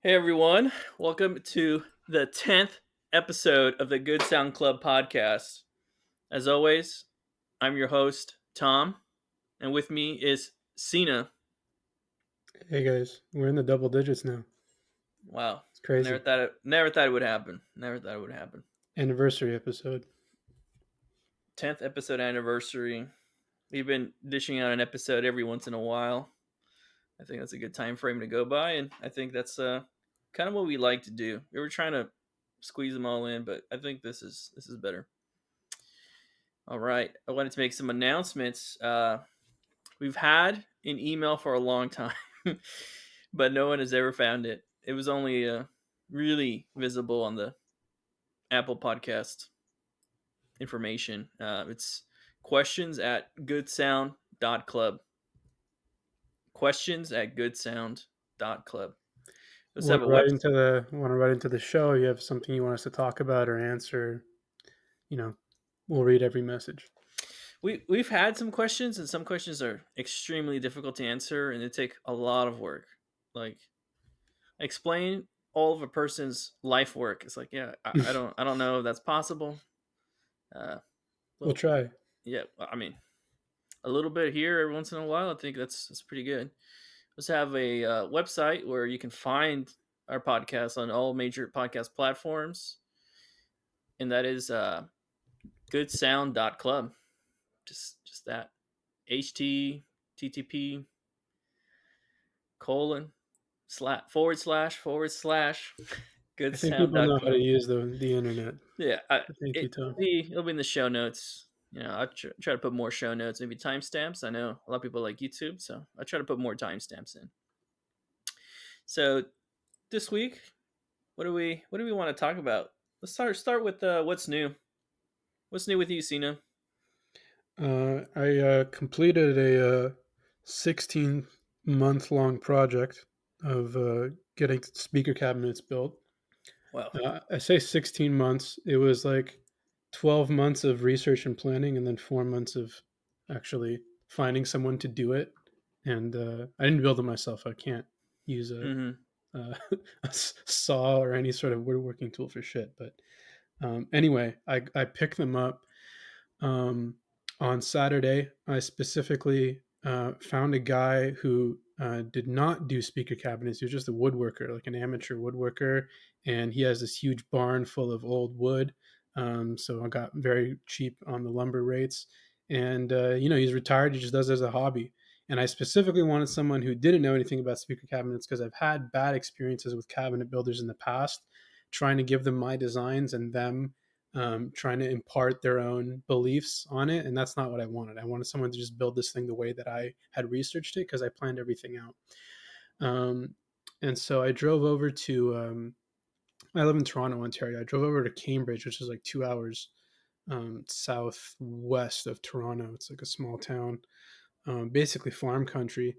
Hey everyone, welcome to the 10th episode of the Good Sound Club podcast. As always, I'm your host, Tom, and with me is Cena. Hey guys, we're in the double digits now. Wow, It's crazy. never thought it would happen. Never thought it would happen. Anniversary episode. 10th episode anniversary. We've been dishing out an episode every once in a while. I think that's a good time frame to go by, and I think that's kind of what we like to do. We were trying to squeeze them all in, but I think this is better. All right. I wanted to make some announcements. We've had an email for a long time, but no one has ever found it. It was only really visible on the Apple Podcast information. It's questions at goodsound.club. Questions at goodsound.club. Let's have Want a to write website. into the show? You have something you want us to talk about or answer? You know, we'll read every message. We've had some questions, and some questions are extremely difficult to answer, and they take a lot of work. Like explain all of a person's life work. It's like, yeah, I don't know if that's possible. Uh, We'll well, try. yeah, I mean, a little bit here every once in a while. I think that's pretty good. Let's have a website where you can find our podcast on all major podcast platforms, and that is goodsound.club. Just that. HTTP colon // I think people know how to goodsound.club. use the internet. Yeah, So thank you, Tom. it'll be in the show notes. I'll try to put more show notes, maybe timestamps. I know a lot of people like YouTube, so I try to put more timestamps in. So this week, what do we want to talk about? Let's start with what's new. What's new with you, Cena? I completed a 16-month long project of getting speaker cabinets built. Well, I say 16 months. It was like 12 months of research and planning, and then 4 months of actually finding someone to do it. And I didn't build it myself. I can't use mm-hmm. a, a saw or any sort of woodworking tool for shit. But anyway, I picked them up um, on Saturday. I specifically found a guy who did not do speaker cabinets. He was just a woodworker, like an amateur woodworker, and he has this huge barn full of old wood. So I got very cheap on the lumber rates, and he's retired. He just does it as a hobby. And I specifically wanted someone who didn't know anything about speaker cabinets because I've had bad experiences with cabinet builders in the past, trying to give them my designs and them trying to impart their own beliefs on it. And that's not what I wanted. I wanted someone to just build this thing the way that I had researched it because I planned everything out. Um, and so I drove over to, I live in Toronto, Ontario. I drove over to Cambridge, which is like 2 hours southwest of Toronto. It's like a small town, basically farm country.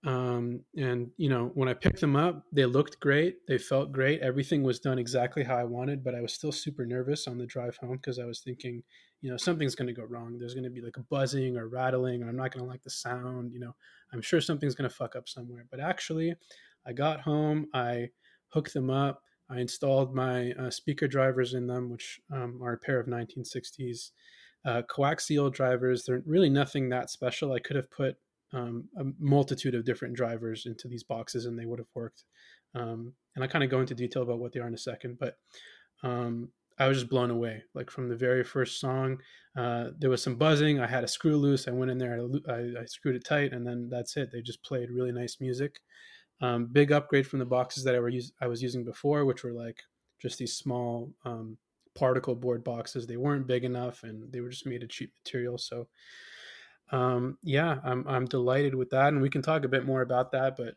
And when I picked them up, they looked great. They felt great. Everything was done exactly how I wanted, but I was still super nervous on the drive home because I was thinking, something's going to go wrong. There's going to be like a buzzing or rattling, or I'm not going to like the sound. I'm sure something's going to fuck up somewhere. But actually, I got home, I hooked them up. I installed my speaker drivers in them, which are a pair of 1960s coaxial drivers. They're really nothing that special. I could have put a multitude of different drivers into these boxes and they would have worked. And I kind of go into detail about what they are in a second, but I was just blown away. Like from the very first song, there was some buzzing. I had a screw loose. I went in there, I screwed it tight, and then that's it. They just played really nice music. Big upgrade from the boxes that I was using before, which were like just these small particle board boxes. They weren't big enough, and they were just made of cheap material. So yeah, I'm delighted with that, and we can talk a bit more about that. But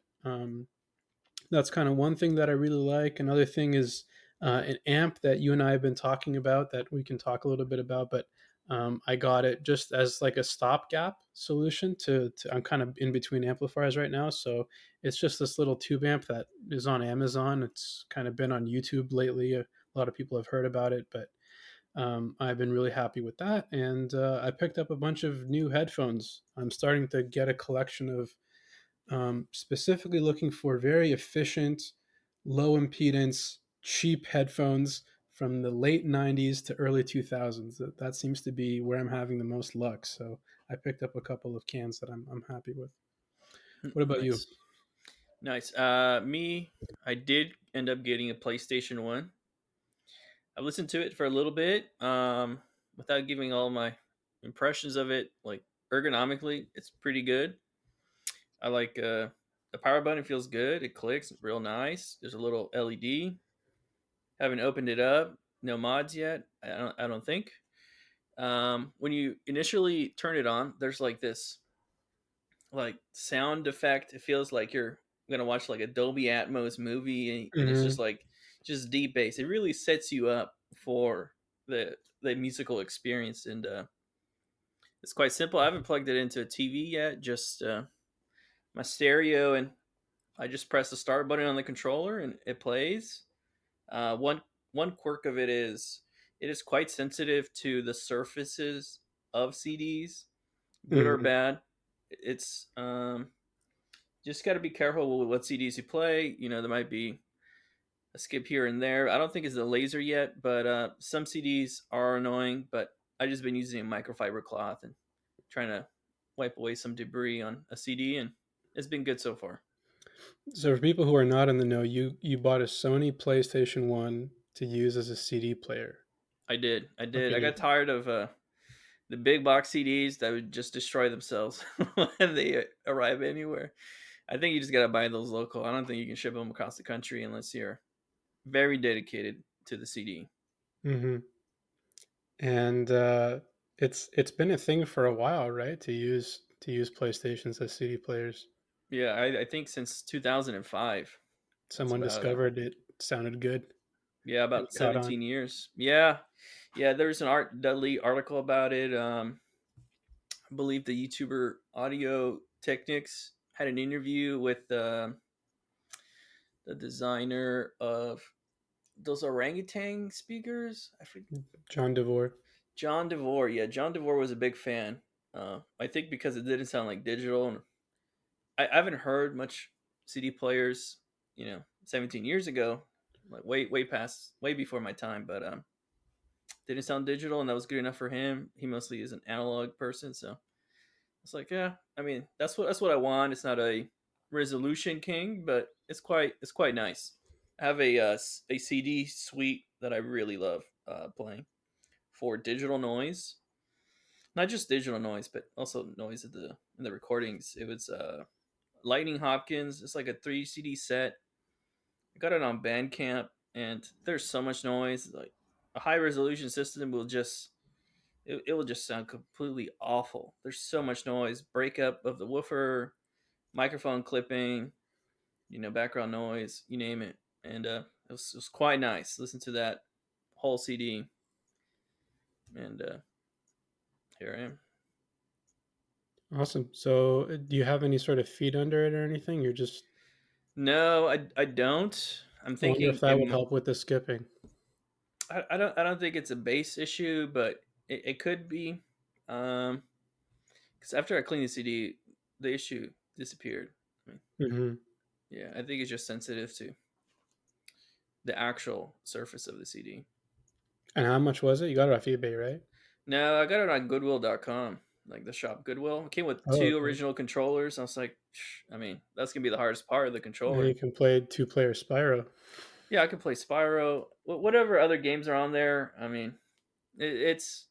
that's kind of one thing that I really like. Another thing is an amp that you and I have been talking about that we can talk a little bit about. But I got it just as like a stopgap solution to. I'm kind of in between amplifiers right now, so it's just this little tube amp that is on Amazon. It's kind of been on YouTube lately. A lot of people have heard about it, but I've been really happy with that. And I picked up a bunch of new headphones. I'm starting to get a collection of specifically looking for very efficient, low impedance, cheap headphones from the late 90s to early 2000s. That seems to be where I'm having the most luck. So I picked up a couple of cans that I'm happy with. What about you? Nice, nice. Me, I did end up getting a PlayStation One. I listened to it for a little bit, without giving all my impressions of it. Like ergonomically, it's pretty good. I like the power button feels good. It clicks real nice. There's a little LED. Haven't opened it up. No mods yet. I don't think. When you initially turn it on, there's like this like sound effect. It feels like you're gonna watch like a Dolby Atmos movie, and it's just Hmm. like just deep bass. It really sets you up for the musical experience, and it's quite simple. I haven't plugged it into a TV yet. Just my stereo, and I just press the start button on the controller, and it plays. One quirk of it is quite sensitive to the surfaces of CDs, good or Hmm. bad. It's just got to be careful with what CDs you play. You know, there might be a skip here and there. I don't think it's a laser yet, but some CDs are annoying. But I just been using a microfiber cloth and trying to wipe away some debris on a CD, and it's been good so far. So for people who are not in the know, you bought a Sony PlayStation One to use as a CD player. I did. I did. I Okay. got tired of the big box CDs that would just destroy themselves when they arrive anywhere. I think you just gotta buy those local. I don't think you can ship them across the country unless you're very dedicated to the CD. Hmm. And it's been a thing for a while, right? To use PlayStations as CD players. Yeah, I think since 2005. That's Someone about discovered it sounded good yeah, and about caught on. 17 years. Yeah, yeah. There's an Art Dudley article about it. I believe the YouTuber Audio Technics had an interview with the designer of those orangutan speakers. I forget. John DeVore. John DeVore. Yeah, John DeVore was a big fan. I think because it didn't sound like digital, and I haven't heard much CD players. 17 years ago, like way past, way before my time. But didn't sound digital, and that was good enough for him. He mostly is an analog person, so it's like, yeah. I mean, that's what I want. It's not a resolution king, but it's quite nice. I have a CD suite that I really love playing for digital noise, not just digital noise, but also noise in the recordings. It was Lightning Hopkins. It's like a 3 CD set. I got it on Bandcamp, and there's so much noise. Like a high resolution system will just it will just sound completely awful. There's so much noise, breakup of the woofer, microphone clipping, background noise, you name it. And it was quite nice. Listen to that whole CD, and here I am. Awesome. So do you have any sort of feet under it or anything? You're just No, I don't. I'm I wonder if thinking that would help with the skipping. I don't think it's a bass issue, but it could be. Um, because after I cleaned the CD, the issue disappeared. I mean, Hmm. yeah, I think it's just sensitive to the actual surface of the CD. And how much was it? You got it off eBay, right? No, I got it on Goodwill.com, like the shop Goodwill. It came with Oh, two okay. original controllers. I was like, I mean, that's gonna be the hardest part of the And controller. you can play two-player Spyro. Yeah, I can play Spyro, whatever other games are on there. I mean, it's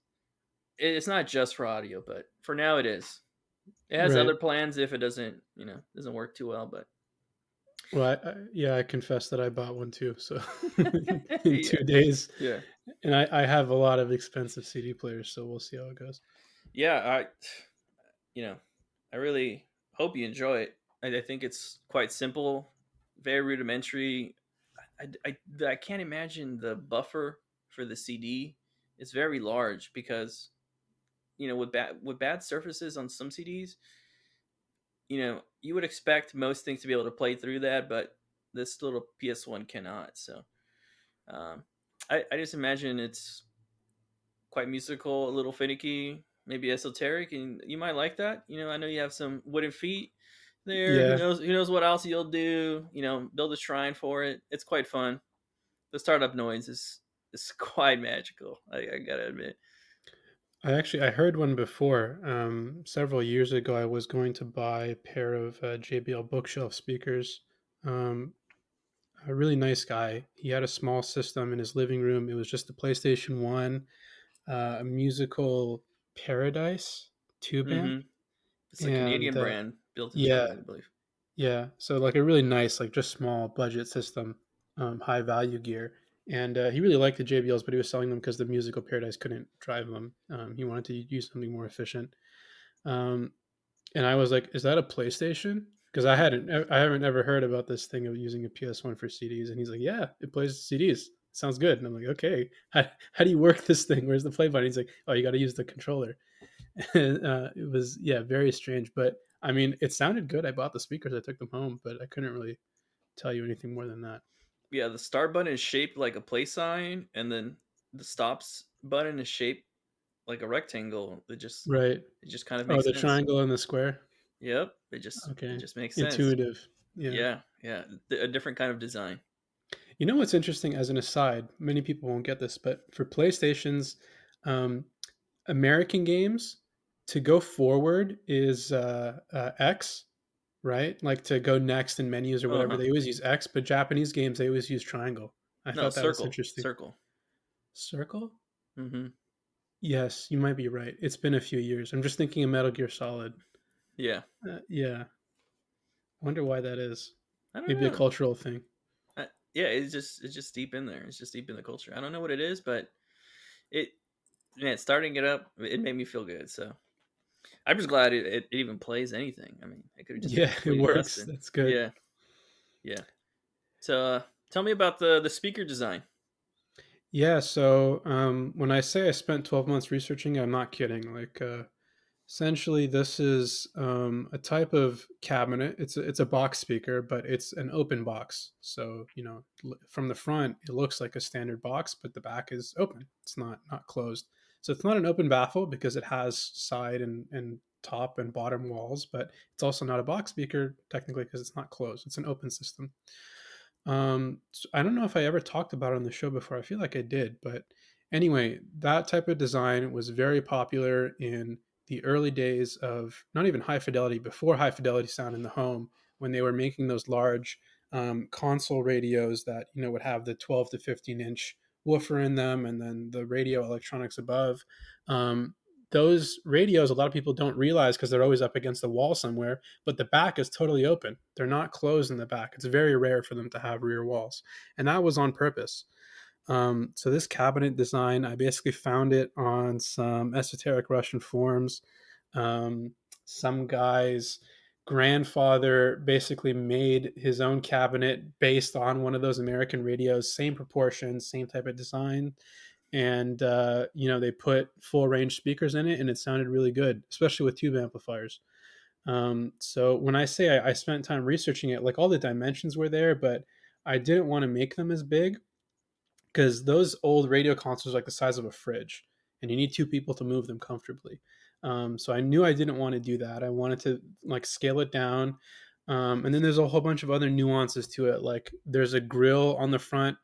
it's not just for audio, but for now it is. It has Right. other plans if it doesn't work too well, but Well, yeah, I confess that I bought one too. So in yeah, 2 days, yeah, and I have a lot of expensive CD players, so we'll see how it goes. yeah. You know, I really hope you enjoy it. I think it's quite simple, very rudimentary. I can't imagine the buffer for the CD is very large because with bad surfaces on some CDs, you would expect most things to be able to play through that, but this little PS1 cannot. So um, I just imagine it's quite musical, a little finicky, maybe esoteric, and you might like that. I know you have some wooden feet. there. Who Yeah, knows? Who knows what else you'll do? You know, build a shrine for it. It's quite fun. The startup noise is quite magical. I gotta admit. I heard one before. Several years ago, I was going to buy a pair of JBL bookshelf speakers. Um, a really nice guy. He had a small system in his living room. It was just a PlayStation One, a musical Paradise tube amp, Mm-hmm. It's a and Canadian brand built in yeah, China, I believe. yeah. So like a really nice, like just small budget system, high value gear. And he really liked the JBLs, but he was selling them because the musical Paradise couldn't drive them. He wanted to use something more efficient. Um, and I was like, "Is that a PlayStation?" Because I haven't ever heard about this thing of using a PS1 for CDs. And he's like, "Yeah, it plays CDs. Sounds good." And I'm like, "Okay, how do you work this thing? Where's the play button?" He's like, "Oh, you got to use the controller." And, it was yeah, very strange, but I mean, it sounded good. I bought the speakers, I took them home, but I couldn't really tell you anything more than that. Yeah, the start button is shaped like a play sign, and then the stops button is shaped like a rectangle. Right. It just kind of Oh, makes the sense. triangle and the square. Yep, it Okay. just makes sense. Intuitive. Yeah. Yeah, yeah, a different kind of design. You know what's interesting as an aside, many people won't get this, but for PlayStations, um, American games, to go forward is X, right? Like to go next in menus or Uh whatever, huh. they always use X, but Japanese games, they always use triangle. I No, thought that was circle, interesting. circle. Circle? Mm-hmm. Yes, you might be right. It's been a few years. I'm just thinking of Metal Gear Solid. Yeah, Yeah, I wonder why that is. I don't Maybe a know. cultural thing. Yeah, it's just deep in there. It's just deep in the culture. I don't know what it is, but it man, starting it up, it made me feel good. So I'm just glad it even plays anything. I mean, it could have just been Yeah, it completely works. busted. That's good. Yeah, yeah. So tell me about the speaker design. Yeah, so when I say I spent 12 months researching, I'm not kidding. Like, essentially, this is a type of cabinet. It's a box speaker, but it's an open box. So from the front, it looks like a standard box, but the back is open. It's not closed. So it's not an open baffle because it has side and top and bottom walls, but it's also not a box speaker technically because it's not closed. It's an open system. I don't know if I ever talked about it on the show before. I feel like I did, but anyway, that type of design was very popular in the early days of not even high fidelity, before high fidelity sound in the home, when they were making those large console radios that would have the 12 to 15-inch woofer in them, and then the radio electronics above. Um, those radios, a lot of people don't realize because they're always up against the wall somewhere, but the back is totally open. They're not closed in the back. It's very rare for them to have rear walls. And that was on purpose. So this cabinet design, I basically found it on some esoteric Russian forums. Some guy's grandfather basically made his own cabinet based on one of those American radios, same proportions, same type of design. And they put full range speakers in it, and it sounded really good, especially with tube amplifiers. So when I say I spent time researching it, like all the dimensions were there, but I didn't want to make them as big because those old radio consoles are like the size of a fridge, and you need two people to move them comfortably. So I knew I didn't want to do that. I wanted to like scale it down, and then there's a whole bunch of other nuances to it. Like there's a grill on the front.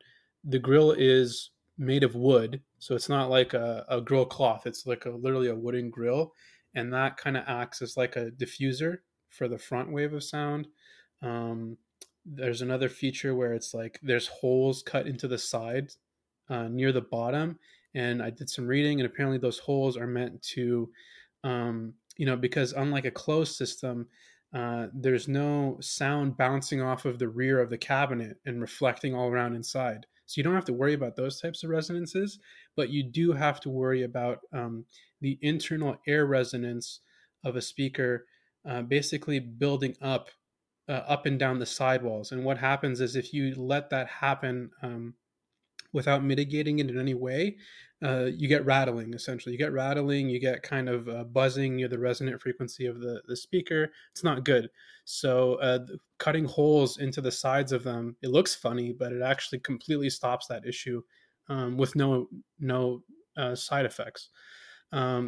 The grill is made of wood, so it's not like a grill cloth. It's like literally a wooden grill, and that kind of acts as like a diffuser for the front wave of sound. Um, there's another feature where it's like there's holes cut into the side near the bottom, and I did some reading, and apparently those holes are meant to, because unlike a closed system, there's no sound bouncing off of the rear of the cabinet and reflecting all around inside. So you don't have to worry about those types of resonances, but you do have to worry about the internal air resonance of a speaker, basically building up and down the sidewalls. And what happens is if you let that happen without mitigating it in any way, you get rattling. Essentially, you get rattling. You get kind of buzzing near the resonant frequency of the speaker. It's not good. So cutting holes into the sides of them, it looks funny, but it actually completely stops that issue with no side effects.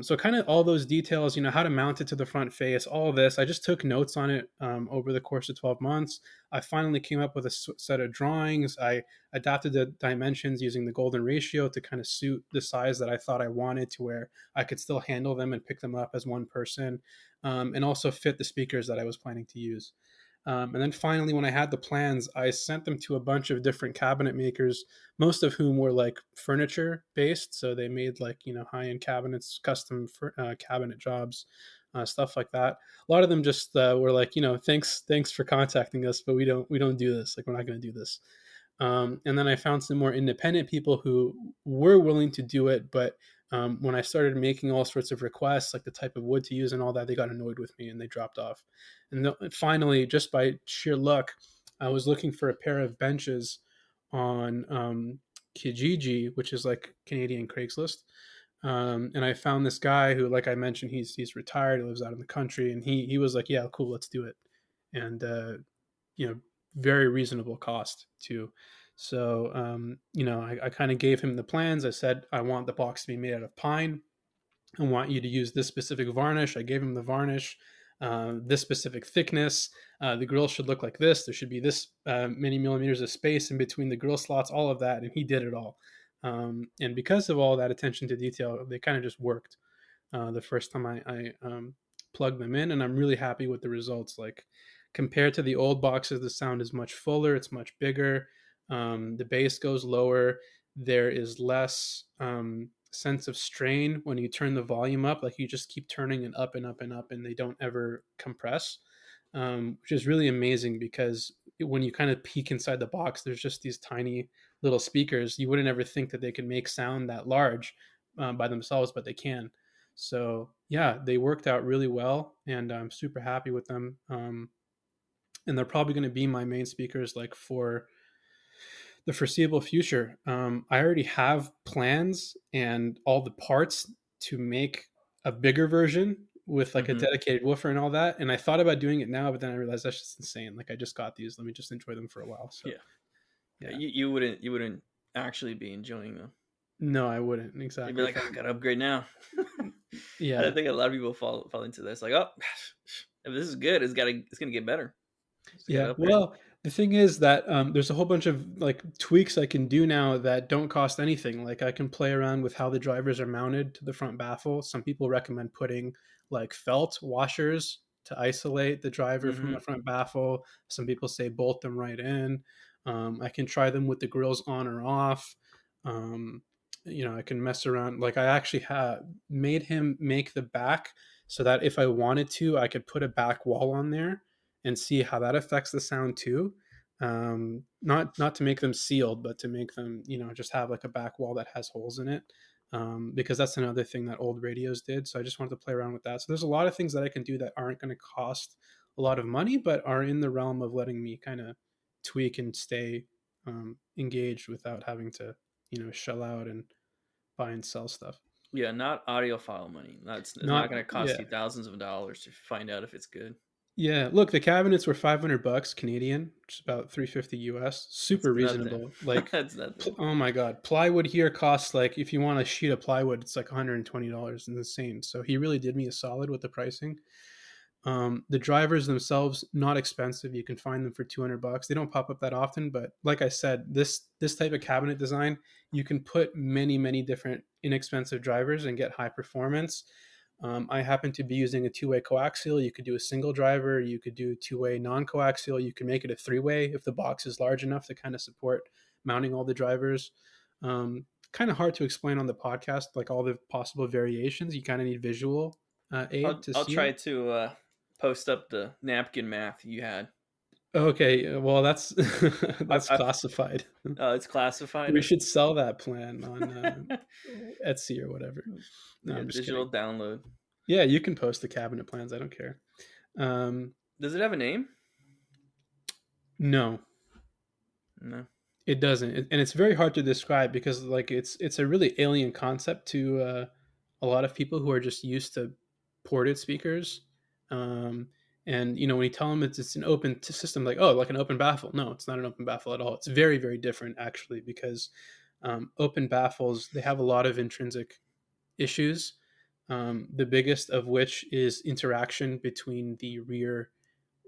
So kind of all those details, how to mount it to the front face, all of this. I just took notes on it over the course of 12 months. I finally came up with a set of drawings. I adapted the dimensions using the golden ratio to kind of suit the size that I thought I wanted, to where I could still handle them and pick them up as one person, and also fit the speakers that I was planning to use. And then finally, when I had the plans, I sent them to a bunch of different cabinet makers, most of whom were like furniture based. So they made like, high end cabinets, custom cabinet jobs, stuff like that. A lot of them just were like, thanks for contacting us, but we don't do this. Like, we're not going to do this. And then I found some more independent people who were willing to do it, but when I started making all sorts of requests, like the type of wood to use and all that, they got annoyed with me and they dropped off. And finally, just by sheer luck, I was looking for a pair of benches on Kijiji, which is like Canadian Craigslist. And I found this guy who, like I mentioned, he's retired, he lives out in the country, and he was like, "Yeah, cool, let's do it." And you know, very reasonable cost too. So I kind of gave him the plans. I said I want the box to be made out of pine. I want you to use this specific varnish. I gave him the varnish, this specific thickness. The grill should look like this. There should be this many millimeters of space in between the grill slots, all of that. And he did it all. And because of all that attention to detail, they kind of just worked the first time I plugged them in. And I'm really happy with the results. Like, compared to the old boxes, the sound is much fuller, it's much bigger. The bass goes lower. There is less sense of strain when you turn the volume up. Like, you just keep turning it up and up and up, and they don't ever compress, which is really amazing because when you kind of peek inside the box, there's just these tiny little speakers. You wouldn't ever think that they could make sound that large by themselves, but they can. So yeah, they worked out really well, and I'm super happy with them. And they're probably going to be my main speakers like for the foreseeable future. I already have plans and all the parts to make a bigger version with like a Hmm. dedicated woofer and all that. And I thought about doing it now, but then I realized that's just insane. Like, I just got these. Let me just enjoy them for a while. So Yeah. Yeah. yeah, You wouldn't actually be enjoying them. no, I wouldn't You'd be exactly. like, I gotta upgrade now. I Yeah, think a lot of people fall into this. Like, oh, if this is good, it's gonna get better. Just gotta yeah. upgrade. Well, the thing is that there's a whole bunch of like tweaks I can do now that don't cost anything. Like, I can play around with how the drivers are mounted to the front baffle. Some people recommend putting like felt washers to isolate the driver from Hmm. the front baffle. Some people say bolt them right in. I can try them with the grills on or off. Um, I can mess around. Like, I actually made him make the back so that if I wanted to, I could put a back wall on there and see how that affects the sound too. Not to make them sealed, but to make them, just have like a back wall that has holes in it. Because that's another thing that old radios did. So I just wanted to play around with that. So there's a lot of things that I can do that aren't going to cost a lot of money, but are in the realm of letting me kind of tweak and stay engaged without having to, shell out and buy and sell stuff. Yeah, not audiophile money. It's not Not, gonna cost yeah, you thousands of dollars to find out if it's good. Yeah, look, the cabinets were $500 Canadian, which is about 350 US. That's Super nothing. reasonable. Like, That's nothing. oh my god, plywood here costs like, if you want a sheet of plywood, it's like $120. It's insane. So he really did me a solid with the pricing. The drivers themselves, not expensive. You can find them for $200. They don't pop up that often, but like I said, this type of cabinet design, you can put many different inexpensive drivers and get high performance. I happen to be using a two-way coaxial. You could do a single driver. You could do two-way non-coaxial. You can make it a three-way if the box is large enough to kind of support mounting all the drivers. Kind of hard to explain on the podcast, like all the possible variations. You kind of need visual aid to I'll see it. try to post up the napkin math you had. Okay, well that's that's I classified. it's classified. We Okay. should sell that plan on Etsy or whatever. No, Yeah, I'm just kidding. digital download. Yeah, you can post the cabinet plans. I don't care. Um, Does it have a name? no, No. it doesn't, and it's very hard to describe because like it's a really alien concept to a lot of people who are just used to ported speakers. Um, and when you tell them it's an open system, like, oh, like an open baffle. No, it's not an open baffle at all. It's very different actually, because open baffles, they have a lot of intrinsic issues. The biggest of which is interaction between the rear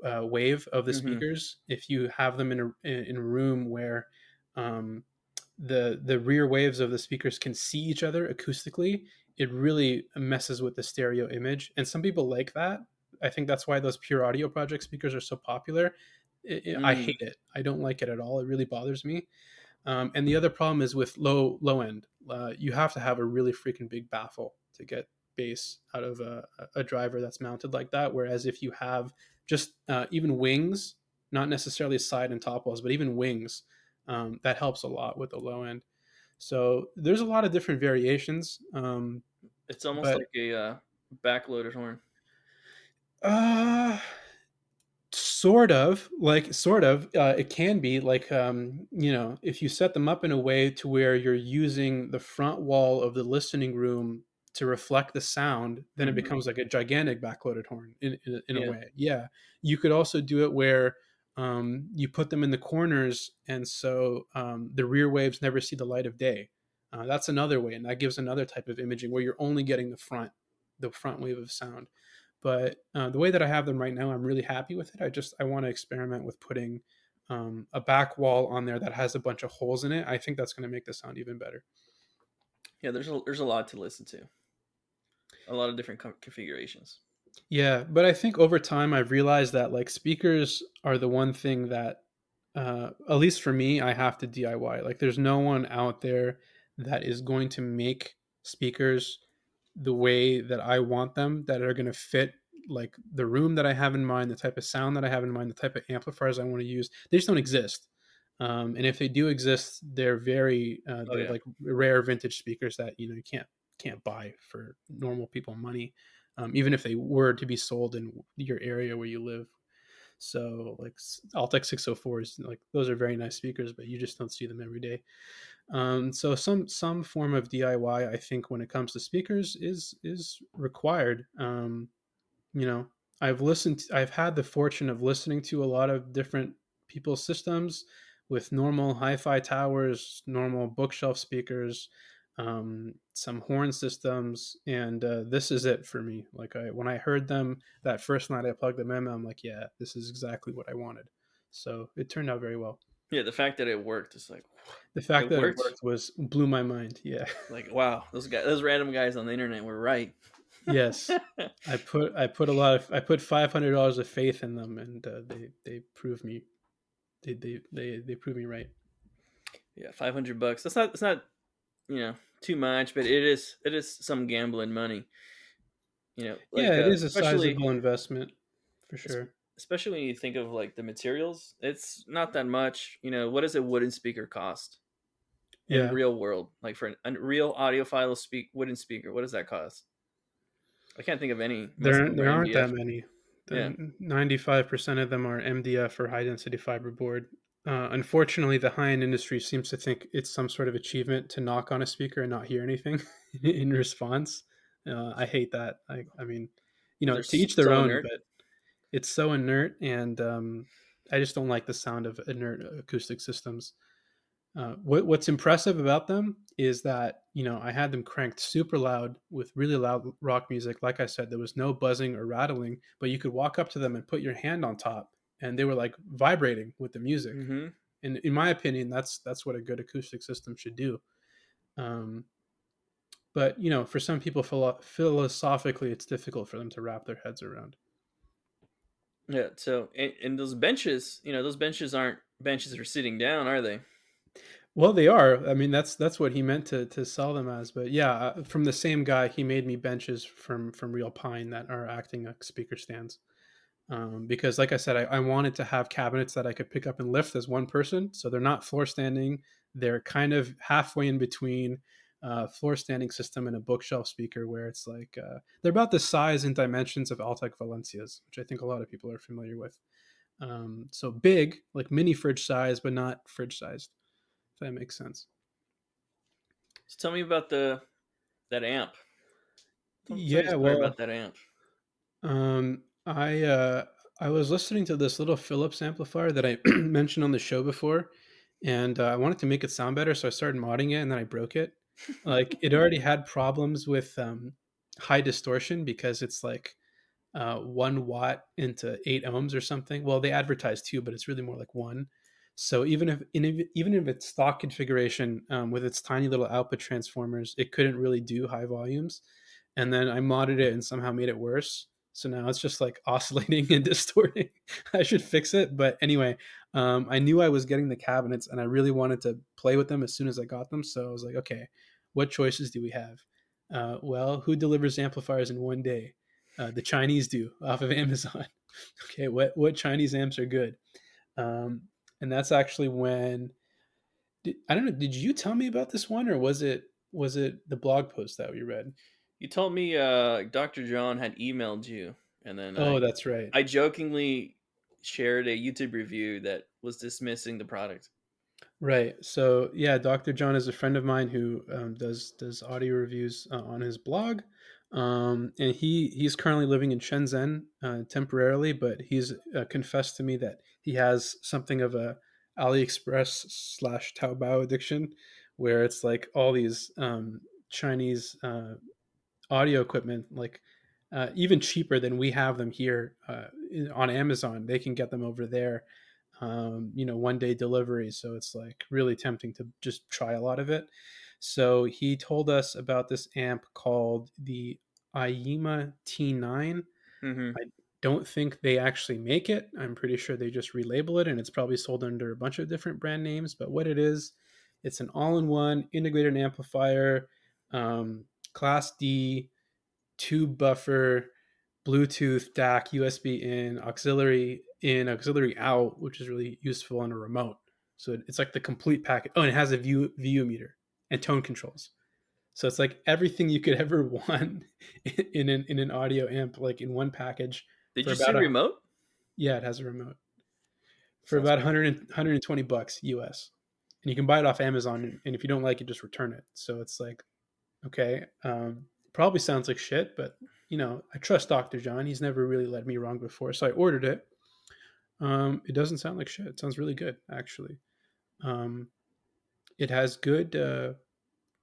wave of the Hmm. speakers. If you have them in a room where um, the rear waves of the speakers can see each other acoustically, it really messes with the stereo image. And some people like that. I think that's why those pure audio project speakers are so popular. I Mm. hate it. I don't like it at all. It really bothers me. And the other problem is with low end. You have to have a really freaking big baffle to get bass out of a driver that's mounted like that. Whereas if you have just even wings, not necessarily side and top walls, but even wings, that helps a lot with the low end. So there's a lot of different variations. It's almost But like a backloaded horn. uh, sort of, it can be like, if you set them up in a way to where you're using the front wall of the listening room to reflect the sound, then it Hmm. becomes like a gigantic backloaded horn in a Yeah. way. Yeah, you could also do it where you put them in the corners, and so the rear waves never see the light of day. That's another way, and that gives another type of imaging where you're only getting the front wave of sound. But the way that I have them right now, I'm really happy with it. I want to experiment with putting a back wall on there that has a bunch of holes in it. I think that's going to make the sound even better. Yeah, there's a lot to listen to. A lot of different configurations. Yeah, but I think over time I've realized that like speakers are the one thing that, at least for me, I have to DIY. Like, there's no one out there that is going to make speakers the way that I want them, that are going to fit like the room that I have in mind, the type of sound that I have in mind, the type of amplifiers I want to use. They just don't exist. And if they do exist, Oh they're yeah. like rare vintage speakers that you can't buy for normal people money, even if they were to be sold in your area where you live. So like Altec 604s, like those are very nice speakers, but you just don't see them every day. So some form of DIY, I think, when it comes to speakers is required. You know, I've had the fortune of listening to a lot of different people's systems with normal hi-fi towers, normal bookshelf speakers, some horn systems, and this is it for me. Like, when I heard them that first night I plugged them in, I'm like, yeah, this is exactly what I wanted. So it turned out very well. Yeah, the fact that it worked is like The fact it that it worked. worked was blew my mind. Yeah. Like wow, those random guys on the internet were right. Yes. I put $500 of faith in them, and they proved me they proved me right. Yeah, $500. That's not too much, but it is some gambling money. Yeah, Like it is a especially sizable investment for es- sure. especially when you think of like the materials. It's not that much. What does a wooden speaker cost in Yeah, real world? Like for a real audiophile wooden speaker, what does that cost? I can't think of any. Most of them are there aren't that MDF. many. Yeah. The 95% of them are MDF or high density fiberboard. Unfortunately, the high end industry seems to think it's some sort of achievement to knock on a speaker and not hear anything in response. I hate that. I mean, Because they're to each their so own, inert. but it's so inert, and I just don't like the sound of inert acoustic systems. What's impressive about them is that I had them cranked super loud with really loud rock music. Like I said, there was no buzzing or rattling, but you could walk up to them and put your hand on top, and they were like vibrating with the music. Hmm. And in my opinion, that's what a good acoustic system should do. Um, but for some people, philosophically, it's difficult for them to wrap their heads around. Yeah. So and those benches aren't benches for sitting down, are they? Well, they are. I mean, that's what he meant to sell them as. But yeah, from the same guy, he made me benches from real pine that are acting like speaker stands. Because, like I said, I wanted to have cabinets that I could pick up and lift as one person, so they're not floor standing. They're kind of halfway in between floor standing system and a bookshelf speaker, where it's like they're about the size and dimensions of Altec Valencias, which I think a lot of people are familiar with. So big, like mini fridge size, but not fridge sized. If that makes sense. So tell me about the that amp. Tell me a Yeah, story well, about that amp. um, I uh, I was listening to this little Philips amplifier that I mentioned on the show before, and I wanted to make it sound better, so I started modding it, and then I broke it. Like, it already had problems with high distortion because it's like 1 watt into 8 ohms or something. Well, they advertise two, but it's really more like one. So even if its stock configuration with its tiny little output transformers, it couldn't really do high volumes. And then I modded it and somehow made it worse. So now it's just like oscillating and distorting. I should fix it. But anyway, I knew I was getting the cabinets and I really wanted to play with them as soon as I got them. So I was like, okay, what choices do we have? Well, who delivers amplifiers in one day? The Chinese do off of Amazon. Okay, what Chinese amps are good? Um, and that's actually when I don't know. Did you tell me about this one, or was it the blog post that we read? You told me Dr. John had emailed you, and then Oh, that's right. I jokingly shared a YouTube review that was dismissing the product. Right. So yeah, Dr. John is a friend of mine who does audio reviews on his blog, and he's currently living in Shenzhen temporarily, but he's confessed to me that he has something of a AliExpress slash Taobao addiction, where it's like all these Chinese audio equipment, like even cheaper than we have them here on Amazon. They can get them over there, 1 day delivery. So it's like really tempting to just try a lot of it. So he told us about this amp called the Ayima T9. Hmm. I don't think they actually make it. I'm pretty sure they just relabel it and it's probably sold under a bunch of different brand names. But what it is, it's an all in one integrated amplifier, Class D, tube buffer, Bluetooth, DAC, USB in, auxiliary out, which is really useful on a remote. So it's like the complete package. Oh, and it has a VU meter and tone controls. So it's like everything you could ever want in an audio amp, like in one package Did for you say about a remote? yeah, it has a remote for Sounds about pretty cool. 120 bucks US, and you can buy it off Amazon. And if you don't like it, just return it. So it's like okay, probably sounds like shit, but I trust Doctor John. He's never really led me wrong before, so I ordered it. It doesn't sound like shit. It sounds really good, actually. Um, it has good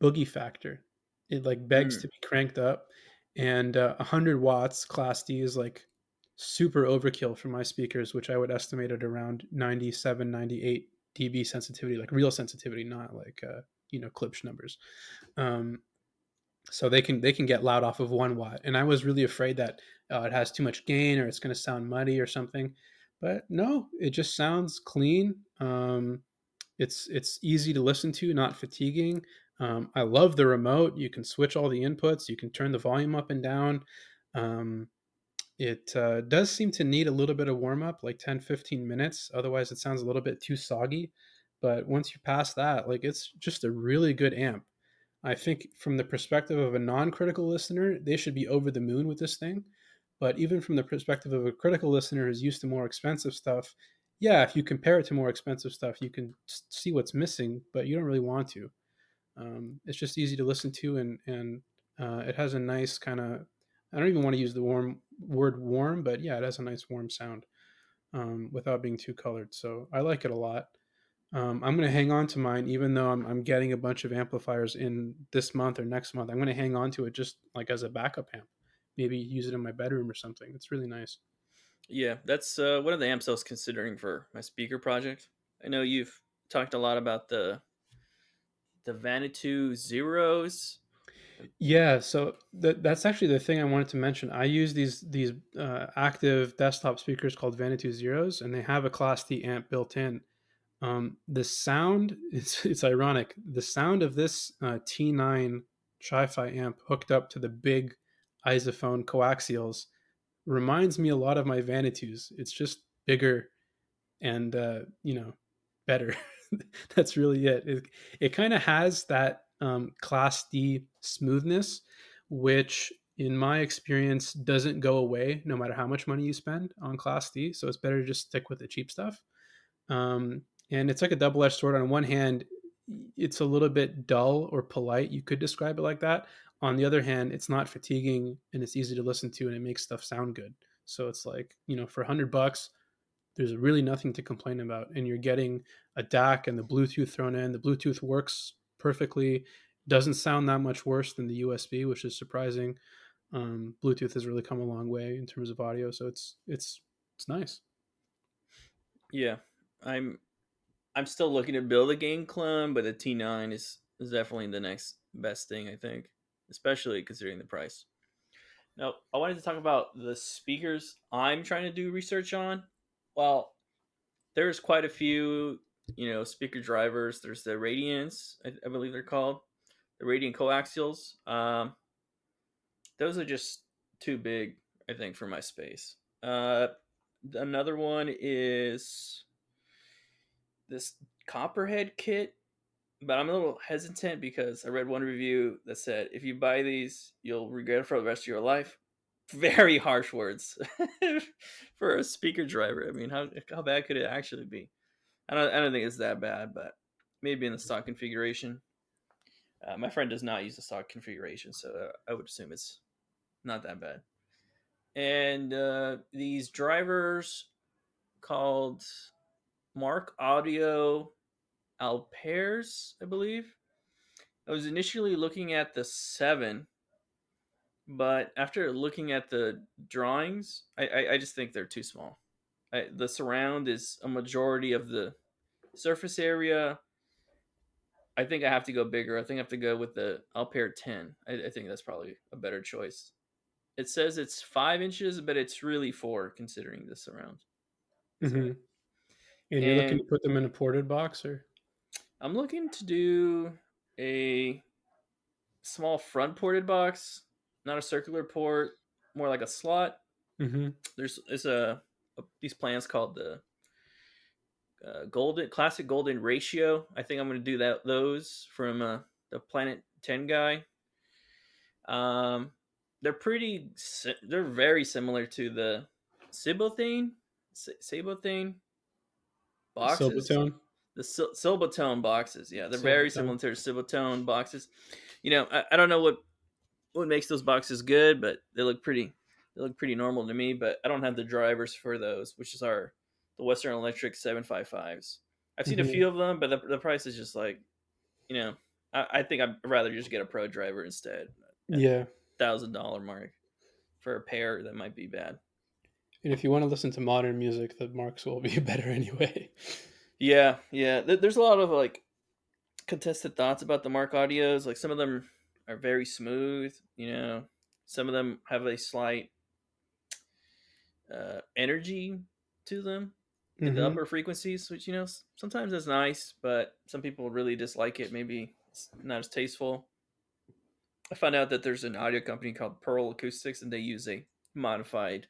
boogie factor. It like begs Mm. to be cranked up, and 100 watts Class D is like super overkill for my speakers, which I would estimate at around 97, 98 dB sensitivity, like real sensitivity, not like Klipsch numbers. Um, so they can get loud off of 1 watt, and I was really afraid that it has too much gain or it's going to sound muddy or something, but no, it just sounds clean. It's easy to listen to, not fatiguing. I love the remote. You can switch all the inputs. You can turn the volume up and down. um, it does seem to need a little bit of warm up, like 10-15 minutes. Otherwise, it sounds a little bit too soggy. But once you pass that, like it's just a really good amp. I think from the perspective of a non-critical listener, they should be over the moon with this thing. But even from the perspective of a critical listener who's used to more expensive stuff, yeah, if you compare it to more expensive stuff, you can see what's missing, but you don't really want to. It's just easy to listen to, and it has a nice kind of. I don't even want to use the word warm, but yeah, it has a nice warm sound without being too colored. So I like it a lot. I'm going to hang on to mine, even though I'm getting a bunch of amplifiers in this month or next month. I'm going to hang on to it just like as a backup amp. Maybe use it in my bedroom or something. It's really nice. Yeah, that's one of the amps I was considering for my speaker project. I know you've talked a lot about the Vanuatu Zeros. Yeah, so that's actually the thing I wanted to mention. I use these active desktop speakers called Vanuatu Zeros, and they have a Class D amp built in. The sound it's ironic. The sound of this T9 Chi-Fi amp hooked up to the big isophone coaxials reminds me a lot of my Vanutus. It's just bigger and better. That's really it. It kind of has that Class D smoothness, which in my experience doesn't go away no matter how much money you spend on Class D. So it's better to just stick with the cheap stuff. And it's like a double-edged sword. On one hand, it's a little bit dull or polite. You could describe it like that. On the other hand, it's not fatiguing and it's easy to listen to and it makes stuff sound good. So it's like, for 100 bucks, there's really nothing to complain about. And you're getting a DAC and the Bluetooth thrown in. The Bluetooth works perfectly. Doesn't sound that much worse than the USB, which is surprising. Bluetooth has really come a long way in terms of audio, so it's nice. Yeah, I'm I'm still looking to build a game clone, but the T9 is definitely the next best thing, I think, especially considering the price. Now, I wanted to talk about the speakers I'm trying to do research on. Well, there's quite a few, speaker drivers. There's the Radiants, I believe they're called, the Radiant coaxials. Those are just too big, I think, for my space. Another one is this Copperhead kit, but I'm a little hesitant because I read one review that said if you buy these, you'll regret it for the rest of your life. Very harsh words for a speaker driver. I mean, how bad could it actually be? I don't think it's that bad, but maybe in the stock configuration. My friend does not use the stock configuration, so I would assume it's not that bad. And these drivers called Mark Audio Alpairs, I believe. I was initially looking at the 7, but after looking at the drawings, I just think they're too small. The surround is a majority of the surface area. I think I have to go bigger. I think I have to go with the Alpair 10. I think that's probably a better choice. It says it's 5 inches, but it's really 4 considering the surround. So, Hmm. And you're looking and to put them in a ported box, or? I'm looking to do a small front ported box, not a circular port, more like a slot. Hmm. There's these plans called the golden classic golden ratio. I think I'm going to do those from the Planet 10 guy. Um, they're very similar to the Sibothane Sabothane boxes. Silvertone. The Silbotone boxes, yeah, they're very Silvertone. similar to the Silbotone boxes. I don't know what makes those boxes good, but they look pretty normal to me. But I don't have the drivers for those, which is the Western Electric 755s. I've seen a Hmm. few of them, but the price is just like you know. I think I'd rather just get a pro driver instead at the Yeah. $1,000 mark for a pair that might be bad. And if you want to listen to modern music, the Marks will be better anyway. Yeah, yeah. There's a lot of like contested thoughts about the Mark audios. Like some of them are very smooth. Some of them have a slight energy to them in the Hmm. upper frequencies, which sometimes that's nice, but some people really dislike it. Maybe it's not as tasteful. I found out that there's an audio company called Pearl Acoustics, and they use a modified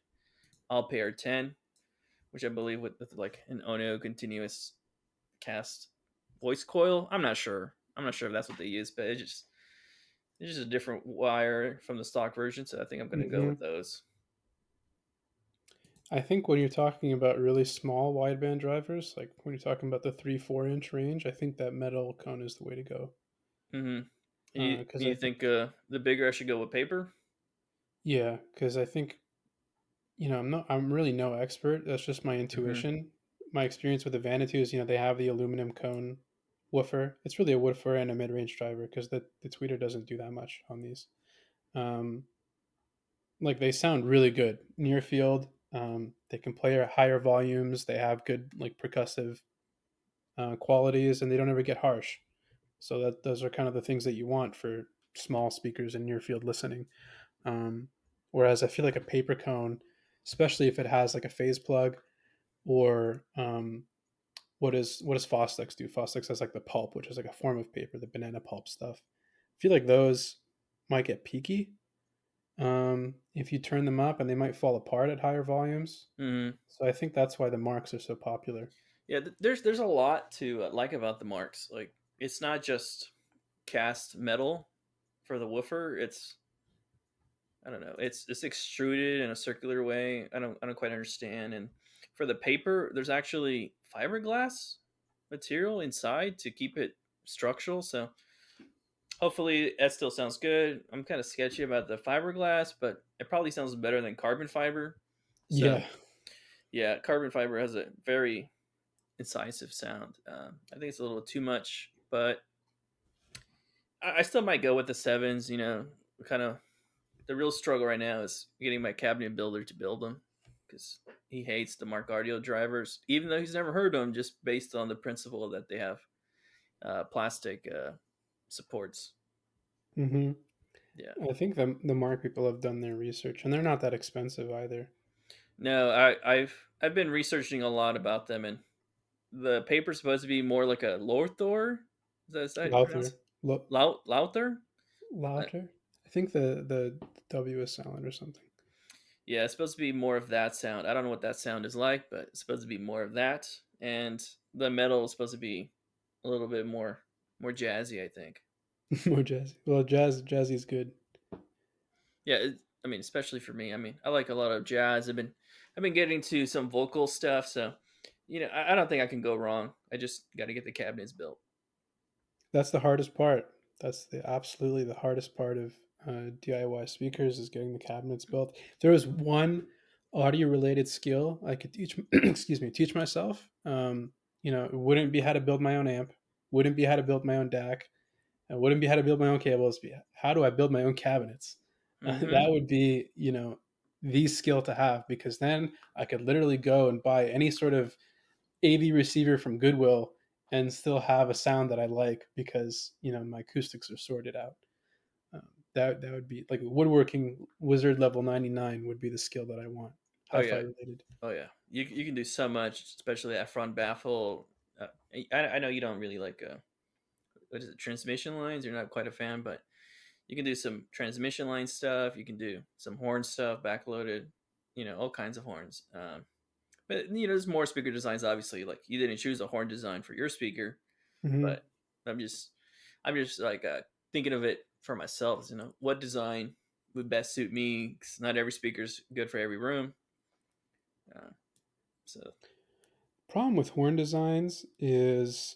Alpair 10, which I believe with like an Ono continuous cast voice coil. I'm not sure if that's what they use, but it's just a different wire from the stock version. So I think I'm going to go with Hmm. those. I think when you're talking about really small wideband drivers, like when you're talking about the 3-4 inch range, I think that metal cone is the way to go. Hmm. And Because I you think think, the bigger I should go with paper? yeah, because I think I'm really no expert. That's just my Hmm. intuition. My experience with the Vanities, they have the aluminum cone woofer. It's really a woofer and a mid range driver because the tweeter doesn't do that much on these. Um, like they sound really good near field. They can play at higher volumes. They have good like percussive qualities, and they don't ever get harsh. So that those are kind of the things that you want for small speakers and near field listening. Um, Whereas I feel like a paper cone, especially if it has like a phase plug or what does Fostex do? Fostex has like the pulp, which is like a form of paper, the banana pulp stuff. I feel like those might get peaky if you turn them up, and they might fall apart at higher volumes. Hmm. So I think that's why the Marks are so popular. Yeah, there's a lot to like about the Marks. Like it's not just cast metal for the woofer. It's I don't know. It's extruded in a circular way. I don't quite understand. And for the paper, there's actually fiberglass material inside to keep it structural. So hopefully that still sounds good. I'm kind of sketchy about the fiberglass, but it probably sounds better than carbon fiber. So Yeah, yeah, carbon fiber has a very incisive sound. I think it's a little too much, but I still might go with the sevens. Kind of the real struggle right now is getting my cabinet builder to build them because he hates the Mark Audio drivers, even though he's never heard of them, just based on the principle that they have plastic supports. Hmm. Yeah. I think the Mark people have done their research, and they're not that expensive either. No, I've been researching a lot about them, and the paper's supposed to be more like a Lothor. Is that how you pronounce Louther, it? Lo- Louther? Uh, Louter. I think the W is silent or something. yeah, it's supposed to be more of that sound. I don't know what that sound is like, but it's supposed to be more of that. And the metal is supposed to be a little bit more jazzy, I think. More jazzy. Well, jazzy is good. Yeah, I mean, especially for me. I mean, I like a lot of jazz. I've been getting to some vocal stuff, so I don't think I can go wrong. I just got to get the cabinets built. That's the hardest part. That's the absolutely the hardest part of DIY speakers is getting the cabinets built. If there was one audio related skill I could teach, excuse me, teach myself. It wouldn't be how to build my own amp, wouldn't be how to build my own DAC, it wouldn't be how to build my own cables. Be how do I build my own cabinets? That Mm-hmm. would be the skill to have because then I could literally go and buy any sort of AV receiver from Goodwill and still have a sound that I like because my acoustics are sorted out. That would be like woodworking wizard level 99 would be the skill that I want. Oh Hi-fi yeah, related. oh yeah. You can do so much, especially that front baffle. I know you don't really like what is it, transmission lines. You're not quite a fan, but you can do some transmission line stuff. You can do some horn stuff, backloaded. All kinds of horns. But there's more speaker designs. Obviously, like you didn't choose a horn design for your speaker, Hmm. but I'm just I'm just like thinking of it for myself. What design would best suit me? 'Cause not every speaker's good for every room. Uh, so. Problem with horn designs is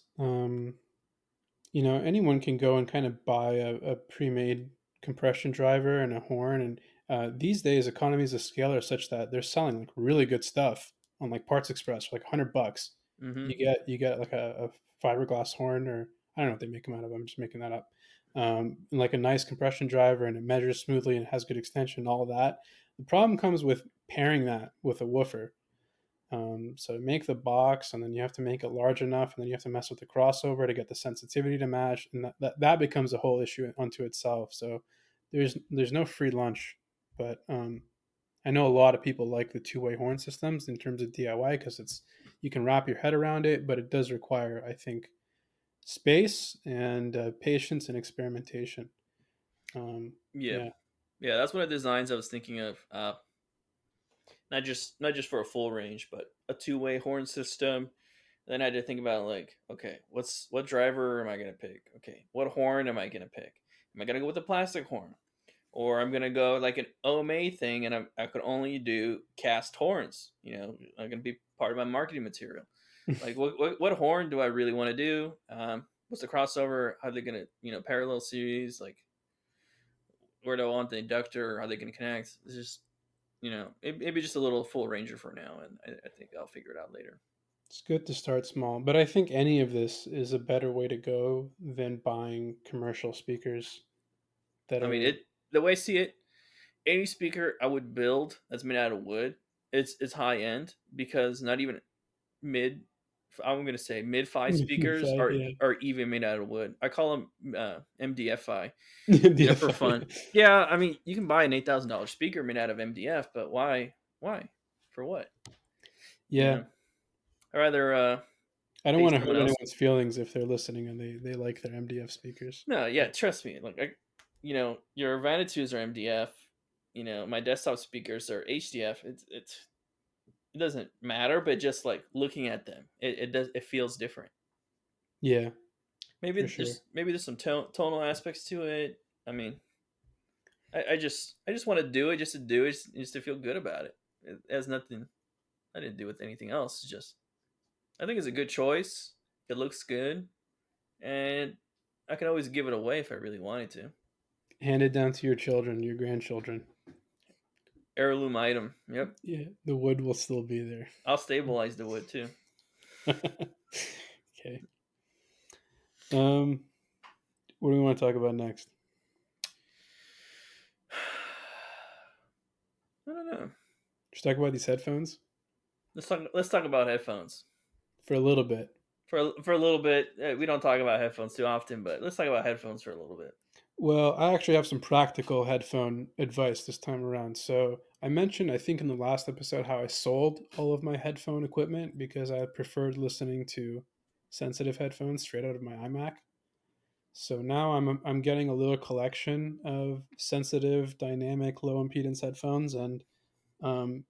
anyone can go and kind of buy a pre-made compression driver and a horn, and these days economies of scale are such that they're selling like really good stuff on like Parts Express for like $100. Mm-hmm. You get like a fiberglass horn, or I don't know what they make them out of. I'm just making that up. And like a nice compression driver, and it measures smoothly and has good extension, all of that. The problem comes with pairing that with a woofer. So make the box, and then you have to make it large enough, and then you have to mess with the crossover to get the sensitivity to match, and that becomes a whole issue unto itself. So there's no free lunch, but I know a lot of people like the two-way horn systems in terms of DIY because it's you can wrap your head around it, but it does require, I think, space and patience and experimentation. Yeah, Yeah. yeah. That's one of the designs I was thinking of. Not just for a full range, but a two-way horn system. Then I had to think about like, okay, what driver am I gonna pick? Okay, what horn am I gonna pick? Am I gonna go with the plastic horn, or I'm gonna go like an OMA thing, and I could only do cast horns. I'm gonna be part of my marketing material. Like, what horn do I really want to do? What's the crossover? How are they gonna parallel series? Like, where do I want the inductor? How are they gonna connect? It's just maybe just a little full ranger for now, and I think I'll figure it out later. It's good to start small, but I think any of this is a better way to go than buying commercial speakers that I mean, are the way I see it, any speaker I would build that's made out of wood, it's high end because not even mid. I'm gonna say mid fi speakers five, are yeah. are even made out of wood. I call them MDFi, for DFI. fun. Yeah, I mean, you can buy an $8,000 speaker made out of MDF, but why? Why? For what? You Yeah, know, I rather I don't pay want to someone hurt else. anyone's feelings if they're listening and they like their MDF speakers. No, yeah, But trust me. Like, your Vanitudes are MDF. My desktop speakers are HDF. It doesn't matter, but just like looking at them, it feels different. yeah, for Maybe sure. there's some tonal aspects to it. I mean, I just want to do it just to do it, just to feel good about it. It has nothing. I didn't do with anything else. It's just I think it's a good choice. It looks good, and I can always give it away if I really wanted to. Hand it down to your children, your grandchildren. Heirloom item. Yep. Yeah, the wood will still be there. I'll stabilize the wood too. Okay. Um, what do we want to talk about next? Should we talk about these headphones Let's talk about headphones for a little bit? for a little bit. We don't talk about headphones too often, but let's talk about headphones for a little bit. Well, I actually have some practical headphone advice this time around. So, I mentioned, I think, in the last episode, how I sold all of my headphone equipment because I preferred listening to sensitive headphones straight out of my iMac. So now I'm getting a little collection of sensitive, dynamic, low impedance headphones, and um,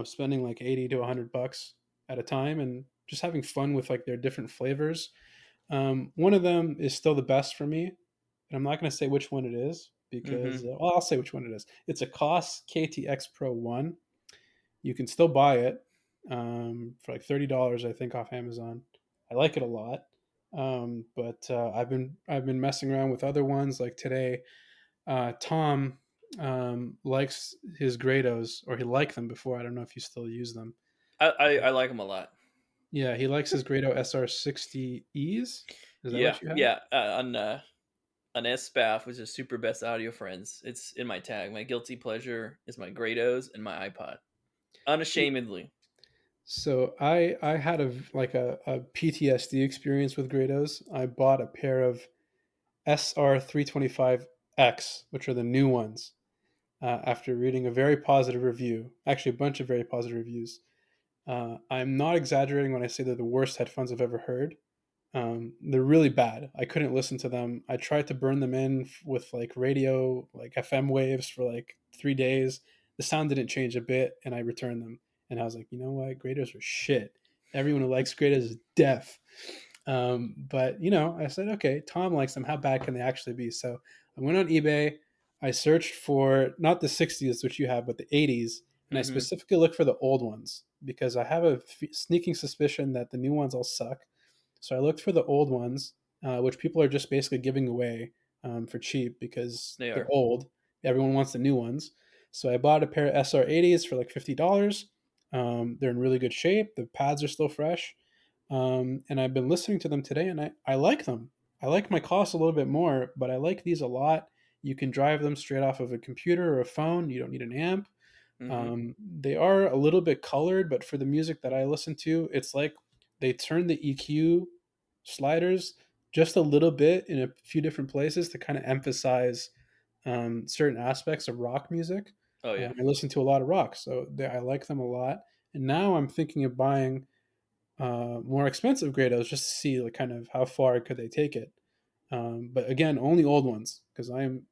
spending like 80 to $100 at a time, and just having fun with like their different flavors. One of them is still the best for me, and I'm not going to say which one it is because Mm-hmm. well, I'll say which one it is. It's a COS KTX Pro One. You can still buy it for like $30, I think, off Amazon. I like it a lot, but I've been messing around with other ones. Like today, Tom likes his Grados, or he liked them before. I don't know if you still use them. I like them a lot. Yeah, he likes his Grado SR60Es. Is that Yeah, what you have? yeah. On SPAF, which is Super Best Audio Friends. It's in my tag. My guilty pleasure is my Grados and my iPod. Unashamedly. So I had a PTSD experience with Grados. I bought a pair of SR325X, which are the new ones, after reading a very positive review. Actually, a bunch of very positive reviews. I'm not exaggerating when I say they're the worst headphones I've ever heard. They're really bad. I couldn't listen to them. I tried to burn them in with like radio, like FM waves for like 3 days. The sound didn't change a bit, and I returned them. And I was like, you know what? Graders are shit. Everyone who likes graders is deaf. But I said, okay, Tom likes them. How bad can they actually be? So I went on eBay. I searched for not the 60s, which you have, but the 80s, and I Mm-hmm. specifically looked for the old ones because I have a sneaking suspicion that the new ones all suck. So I looked for the old ones, which people are just basically giving away for cheap because They they're are. old. Everyone wants the new ones. So I bought a pair of SR80s for like $50. They're in really good shape. The pads are still fresh. And I've been listening to them today, and I like them. I like my costs a little bit more, but I like these a lot. You can drive them straight off of a computer or a phone. You don't need an amp. Mm-hmm. They are a little bit colored, but for the music that I listen to, it's like they turn the EQ sliders just a little bit in a few different places to kind of emphasize certain aspects of rock music. Oh yeah. I listen to a lot of rock, so I like them a lot. And now I'm thinking of buying more expensive Grados just to see like kind of how far could they take it. But again, only old ones because I am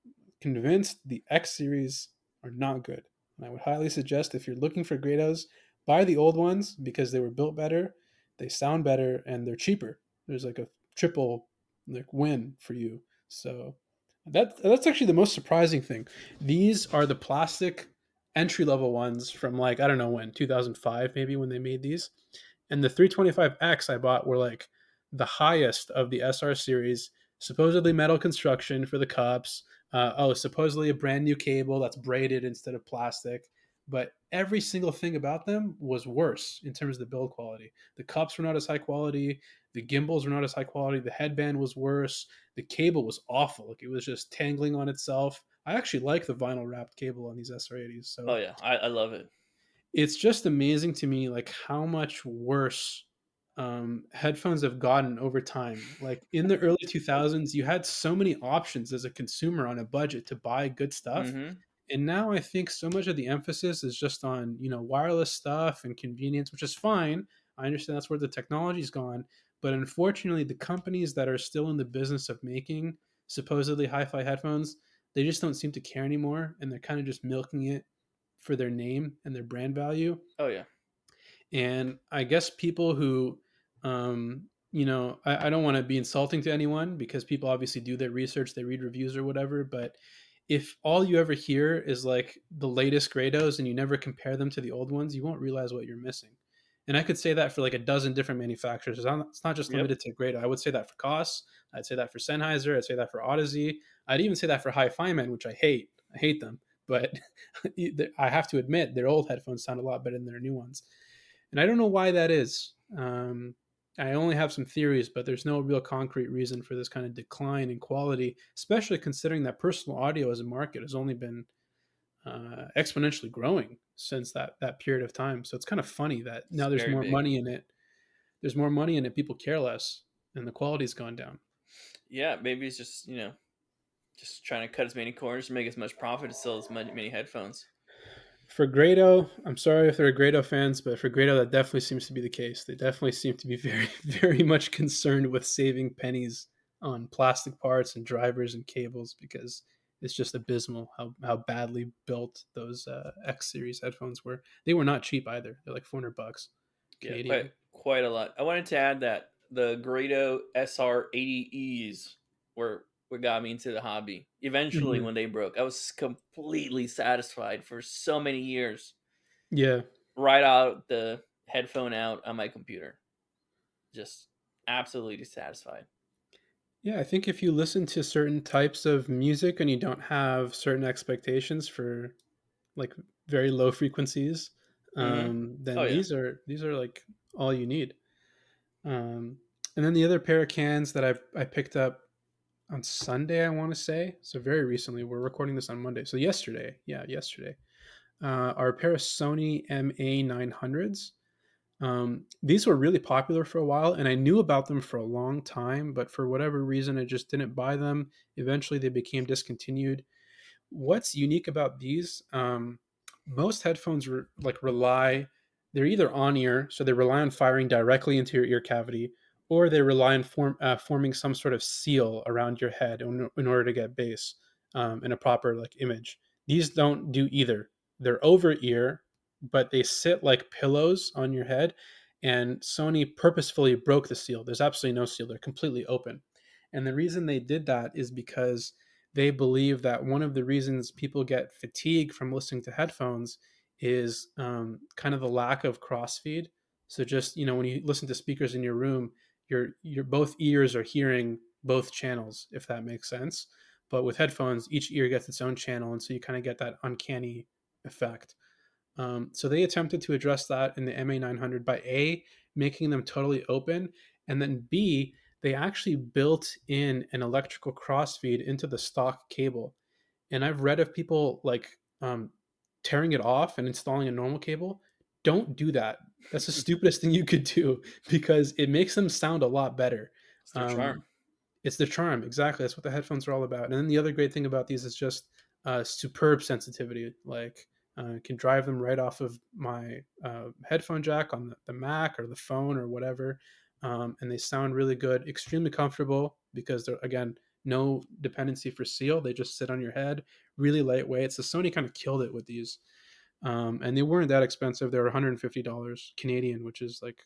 convinced the X series are not good. And I would highly suggest if you're looking for Grados, buy the old ones because they were built better, they sound better, and they're cheaper. There's like a triple like win for you. So that's actually the most surprising thing. These are the plastic entry level ones from like I don't know when 2005 maybe when they made these, and the 325X I bought were like the highest of the SR series, supposedly metal construction for the cups. Supposedly a brand new cable that's braided instead of plastic. But every single thing about them was worse in terms of the build quality. The cups were not as high quality. The gimbals were not as high quality. The headband was worse. The cable was awful. Like it was just tangling on itself. I actually like the vinyl wrapped cable on these SR80s. Oh So yeah. I love it. it's just amazing to me like how much worse headphones have gotten over time. Like in the early 2000s you had so many options as a consumer on a budget to buy good stuff, Mm-hmm. and now I think so much of the emphasis is just on wireless stuff and convenience, which is fine. I understand that's where the technology's gone, but unfortunately the companies that are still in the business of making supposedly hi-fi headphones, they just don't seem to care anymore, and they're kind of just milking it for their name and their brand value. Oh yeah. And I guess people who, I don't want to be insulting to anyone because people obviously do their research, they read reviews or whatever. But if all you ever hear is like the latest Grados and you never compare them to the old ones, you won't realize what you're missing. And I could say that for like a dozen different manufacturers. It's not just Yep. limited to Grado. I would say that for Koss. I'd say that for Sennheiser. I'd say that for Odyssey. I'd even say that for Hi-Fi Man, which I hate. I hate them. But I have to admit, their old headphones sound a lot better than their new ones, and I don't know why that is. I only have some theories, but there's no real concrete reason for this kind of decline in quality, especially considering that personal audio as a market has only been exponentially growing since that period of time. So it's kind of funny that It's now there's very more big. money in it. There's more money in it. People care less, and the quality's gone down. Yeah, maybe it's just just trying to cut as many corners to make as much profit to sell as many headphones. For Grado, I'm sorry if there are Grado fans, but for Grado, that definitely seems to be the case. They definitely seem to be very, very much concerned with saving pennies on plastic parts and drivers and cables because it's just abysmal how badly built those X series headphones were. They were not cheap either. They're like $400 Yeah, quite Canadian. quite a lot. I wanted to add that the Grado SR80Es were what got me into the hobby. Eventually, Hmm. when they broke, I was completely satisfied for so many years. Yeah, Right out the headphone out on my computer, just absolutely satisfied. yeah. I think if you listen to certain types of music and you don't have certain expectations for like very low frequencies, Mm-hmm. Oh then yeah, these are like all you need. Um, and then the other pair of cans that I picked up on Sunday, I want to say, so very recently. We're recording this on Monday, so yesterday, yeah, yesterday, are a pair of Sony MA900s. These were really popular for a while, and I knew about them for a long time, but for whatever reason, I just didn't buy them. Eventually, they became discontinued. What's unique about these? Most headphones rely. They're either on ear, so they rely on firing directly into your ear cavity, or they rely on forming some sort of seal around your head in order to get bass in a proper like image. These don't do either. They're over ear, but they sit like pillows on your head. And Sony purposefully broke the seal. There's absolutely no seal. They're completely open. And the reason they did that is because they believe that one of the reasons people get fatigue from listening to headphones is kind of the lack of crossfeed. So just when you listen to speakers in your room, your both ears are hearing both channels, if that makes sense. But with headphones, each ear gets its own channel, and so you kind of get that uncanny effect. So they attempted to address that in the MA900 by A, making them totally open, and then B, they actually built in an electrical crossfeed into the stock cable. And I've read of people like tearing it off and installing a normal cable. Don't do that. That's the stupidest thing you could do because it makes them sound a lot better. it's their charm. Um, it's the charm, exactly. That's what the headphones are all about. And then the other great thing about these is just superb sensitivity. Like, can drive them right off of my headphone jack on the Mac or the phone or whatever, and they sound really good. Extremely comfortable because they're again no dependency for seal. They just sit on your head. Really lightweight. So Sony kind of killed it with these, and they weren't that expensive. They were $150 Canadian, which is like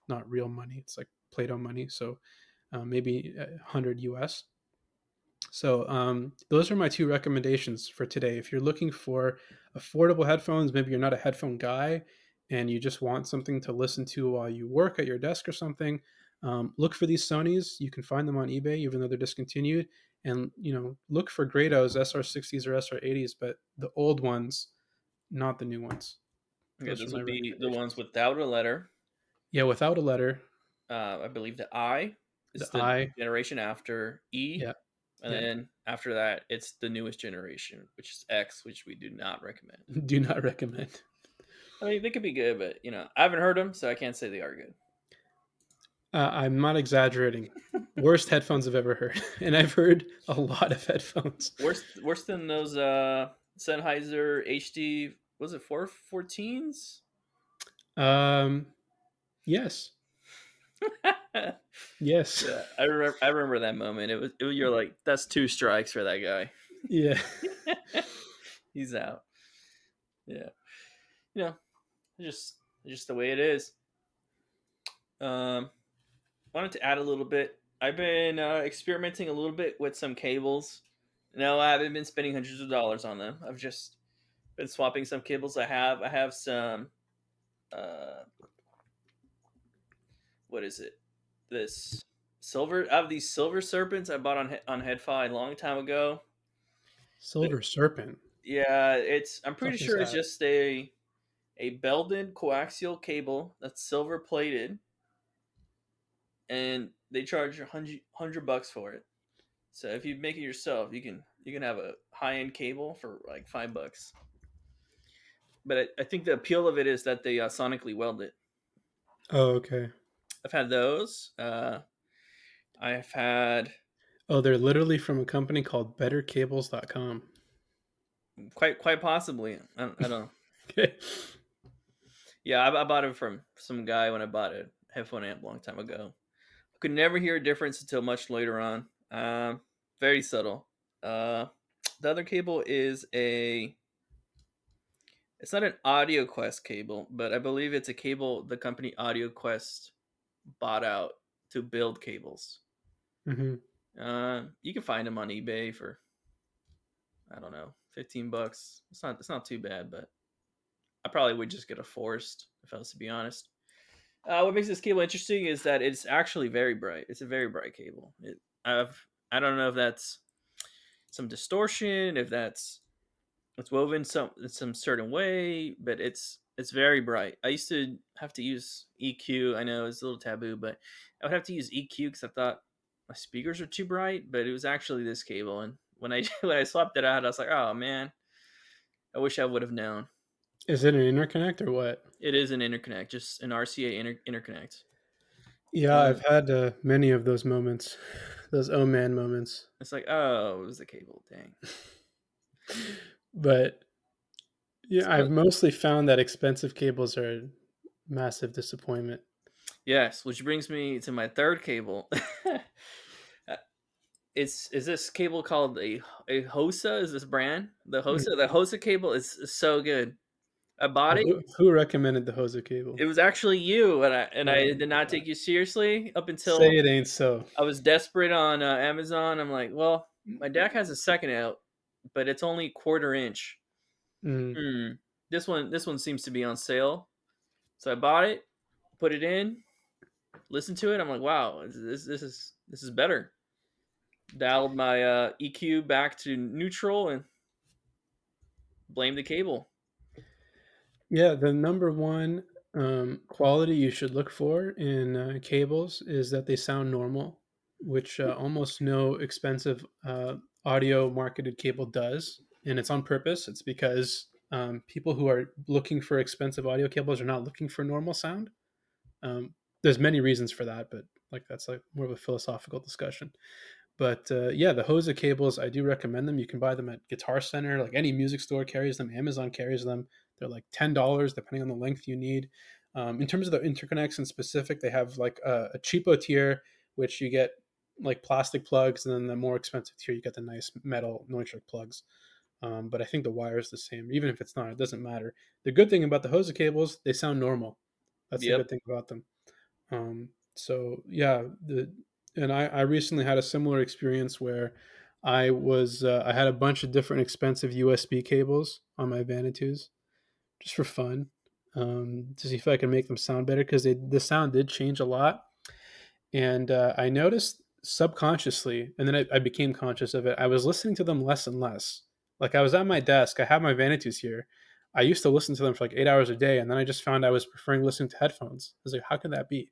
not real money. It's like Play-Doh money. So maybe 100 US. So those are my two recommendations for today. If you're looking for affordable headphones, maybe you're not a headphone guy and you just want something to listen to while you work at your desk or something, look for these Sonys. You can find them on eBay, even though they're discontinued. And look for Grados, SR60s or SR80s, but the old ones, not the new ones. Okay, Those are those my would be the ones recommendations. without a letter. Yeah, without a letter, I believe the I the is the I, generation after E, yeah, and yeah, then after that, it's the newest generation, which is X, which we do not recommend. do not recommend. I mean, they could be good, but I haven't heard them, so I can't say they are good. I'm not exaggerating. Worst headphones I've ever heard, and I've heard a lot of headphones. Worse than those Sennheiser HD. Was it 414s? Um, yes, Yeah, yes, I remember that moment. You're like, that's two strikes for that guy. yeah. He's out. Yeah, you know, just the way it is. Um, Wanted to add a little bit. I've been experimenting a little bit with some cables. No, I haven't been spending hundreds of dollars on them. I've just been swapping some cables. I have some. Uh, what is it? This silver. I have these silver serpents I bought on Headfi a long time ago. But Silver Serpent. yeah, it's. I'm pretty Fuck is sure it's that? just a Belden coaxial cable that's silver plated, and they charge $100 for it. So if you make it yourself, you can have a high end cable for like $5. But I think the appeal of it is that they sonically weld it. Oh, okay. I've had those. I've had Oh, they're literally from a company called bettercables.com. quite possibly. I don't. Okay. Yeah, I bought it from some guy when I bought a headphone amp a long time ago. I could never hear a difference until much later on. Very subtle. Uh, the other cable is a. It's not an Audio Quest cable, but I believe it's a cable the company Audio Quest bought out to build cables. Hmm. You can find them on eBay for I don't know, $15. It's not too bad, but I probably would just get a forced if I was to be honest. What makes this cable interesting is that it's actually very bright. It's a very bright cable. I don't know if that's some distortion, if that's it's woven some certain way, but it's very bright. I used to have to use EQ. I know it's a little taboo, but I would have to use EQ because I thought my speakers were too bright. But it was actually this cable, and when I when I swapped it out, I was like, oh man, I wish I would have known. Is it an interconnect or what? It is an interconnect, just an RCA interconnect. Yeah, Uh, I've had many of those moments, those oh man moments. it's like, oh, it was the cable. Dang. But yeah, So, I've mostly found that expensive cables are a massive disappointment. yes, which brings me to my third cable. It's is this cable called a Hosa? Is this brand the Hosa? The Mhm. Hosa cable is so good. I bought it. Who recommended the Hosa It cable? was actually you, and I Oh did not God. take you seriously up Say until it ain't so. I was desperate on Amazon. I'm like, well, my deck has a second out, but it's only quarter inch. Mm. Hmm. This one seems to be on sale. So I bought it, put it in, listened to it. I'm like, wow, this is better. Dialed my EQ back to neutral and blame the cable. Yeah, the number one quality you should look for in cables is that they sound normal, which almost no expensive audio marketed cable does. And it's on purpose. It's because people who are looking for expensive audio cables are not looking for normal sound. There's many reasons for that, but like that's like more of a philosophical discussion. But yeah, the Hosa cables, I do recommend them. You can buy them at Guitar Center, like any music store carries them. Amazon carries them. They're like $10 depending on the length you need. In terms of the interconnects in specific, they have like a cheapo tier, which you get like plastic plugs, and then the more expensive tier, you get the nice metal noise plugs. But I think the wire is the same. Even if it's not, it doesn't matter. The good thing about the Hosa cables, they sound normal. That's the Yep. good thing about them. So yeah, and I recently had a similar experience where I had a bunch of different expensive USB cables on my Vanities just for fun, to see if I can make them sound better because the sound did change a lot, and I noticed subconsciously, and then I became conscious of it. I was listening to them less and less. Like I was at my desk, I have my Vanities here. I used to listen to them for like 8 hours a day, and then I just found I was preferring listening to headphones. I was like, how could that be?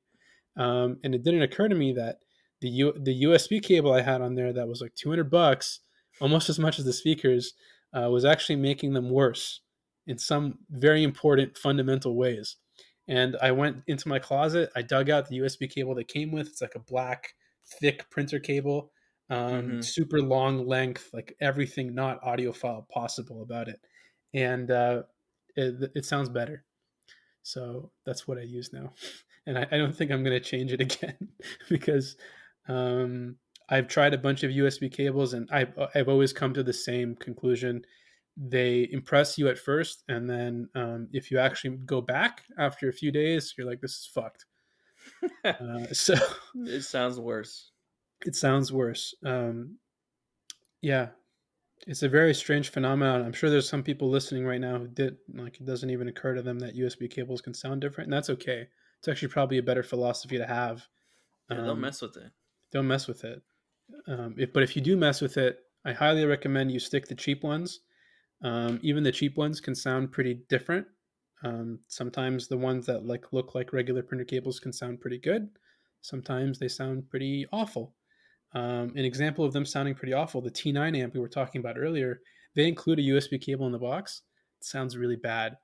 And it didn't occur to me that the USB cable I had on there that was like $200, almost as much as the speakers, was actually making them worse in some very important fundamental ways. And I went into my closet. I dug out the USB cable that came with. It's like a black, thick printer cable, Mm-hmm. super long length, like everything not audiophile possible about it. And it sounds better. So that's what I use now. And I don't think I'm going to change it again because um, I've tried a bunch of USB cables and I've always come to the same conclusion. They impress you at first, and then if you actually go back after a few days, you're like, this is fucked. So It sounds worse. it sounds worse. Yeah, it's a very strange phenomenon. I'm sure there's some people listening right now who did like it doesn't even occur to them that USB cables can sound different, and that's okay. It's actually probably a better philosophy to have. Yeah, don't Um, mess with it. don't mess with it. But if you do mess with it, I highly recommend you stick to cheap ones. Even the cheap ones can sound pretty different. Sometimes the ones that look like regular printer cables can sound pretty good. Sometimes they sound pretty awful. An example of them sounding pretty awful, the T9 amp we were talking about earlier, they include a USB cable in the box. It sounds really bad.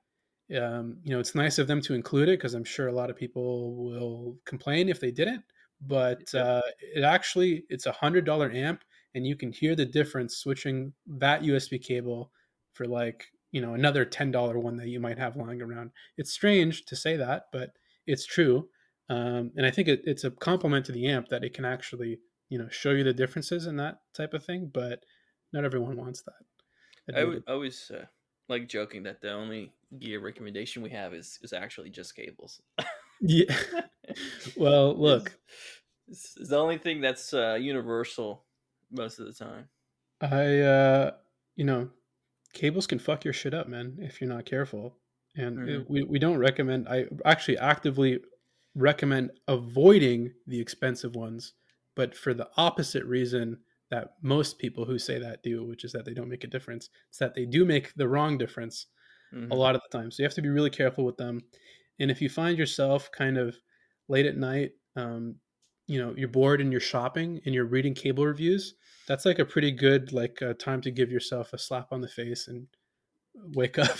It's nice of them to include it because I'm sure a lot of people will complain if they didn't. But Yep. it's $100 amp, and you can hear the difference switching that USB cable for like another $10 one that you might have lying around. It's strange to say that, but it's true. And I think it's a compliment to the amp that it can actually show you the differences in that type of thing. But not everyone wants that. Admitted. I always like joking that the only gear recommendation we have is actually just cables. Yeah. Well, is look, is the only thing that's universal most of the time. I you know cables can fuck your shit up, man, if you're not careful. And Hmm. we don't recommend. I actually actively recommend avoiding the expensive ones, but for the opposite reason that most people who say that do, which is that they don't make a difference. It's that they do make the wrong difference a Hmm. lot of the time. So you have to be really careful with them. And if you find yourself kind of late at night, you're bored and you're shopping and you're reading cable reviews, that's like a pretty good time to give yourself a slap on the face and wake up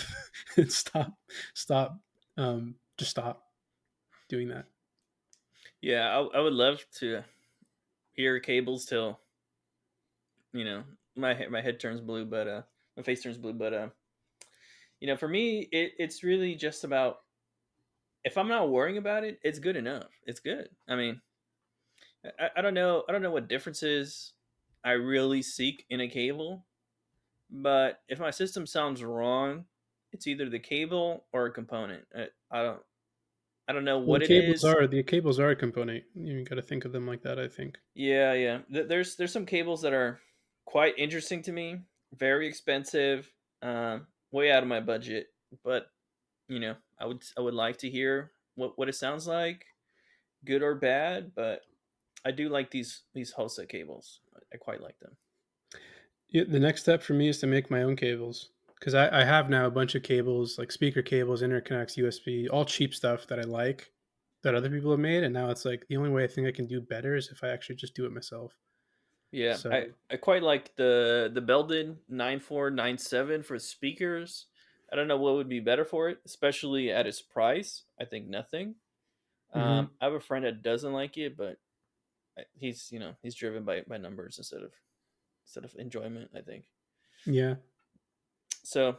and stop, just stop doing that. Yeah, I would love to hear cables till my head turns blue, but my face turns blue. But for me, it's really just about if I'm not worrying about it, it's good enough. It's good. I mean, I don't know. I don't know what differences I really seek in a cable, but if my system sounds wrong, it's either the cable or a component. I don't know Well, what it is. the cables are a component. You got to think of them like that, I think. Yeah, yeah. There's some cables that are quite interesting to me. Very expensive, way out of my budget. But I would like to hear what it sounds like, good or bad. But I do like these wholesale cables. I quite like them. Yeah, the next step for me is to make my own cables because I have now a bunch of cables, like speaker cables, interconnects, USB, all cheap stuff that I like that other people have made. And now it's like the only way I think I can do better is if I actually just do it myself. Yeah, So, I quite like the Belden 9497 for speakers. I don't know what would be better for it, especially at its price. I think nothing. mhm, I have a friend that doesn't like it, but he's driven by numbers instead of enjoyment. I think yeah. so.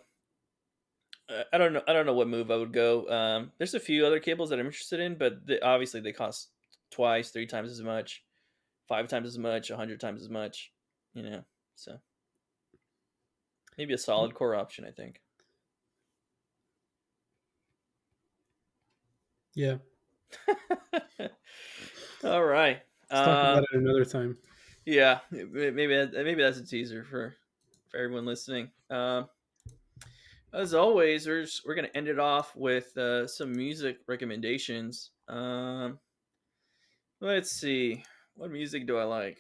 I don't know what move I would go. There's a few other cables that I'm interested in, but obviously they cost twice, three times as much, five times as much, 100 times as much. You know, so maybe a solid core option. I think. Yeah. All right. Let's talk about it another time. Yeah, maybe that's a teaser for everyone listening. As always, we're gonna end it off with some music recommendations. Let's see, what music do I like?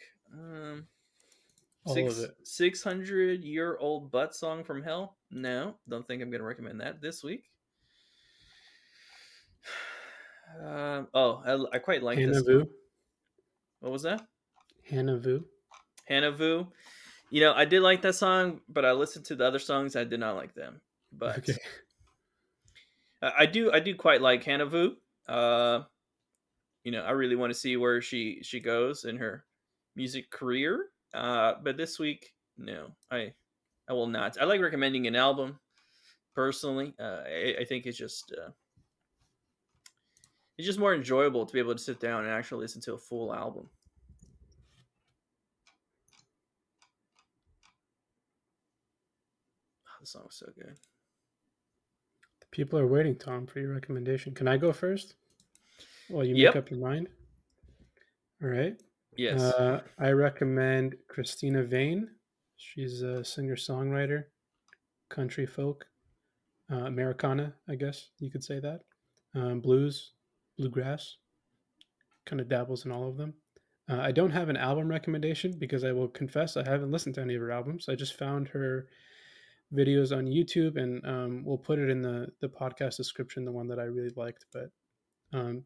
All of it. 600 year old butt song from hell. No, don't think I'm gonna recommend that this week. I quite like this Hannah song. Vu. What was that? Hannah Vu. Hannah Vu. I did like that song, but I listened to the other songs. I did not like them. But Okay. I do quite like Hannah Vu. Uh, I really want to see where she goes in her music career. But this week, no, I will not. I like recommending an album personally. I think it's just more enjoyable to be able to sit down and actually listen to a full album. Oh, the song was so good. The people are waiting, Tom, for your recommendation. Can I go first while you make Yep. up your mind? All right. Yes. I recommend Cristina Vane. She's a singer songwriter, country folk, Americana, I guess you could say that. Blues, bluegrass, kind of dabbles in all of them. I don't have an album recommendation because I will confess I haven't listened to any of her albums. I just found her videos on YouTube, and we'll put it in the podcast description, the one that I really liked. But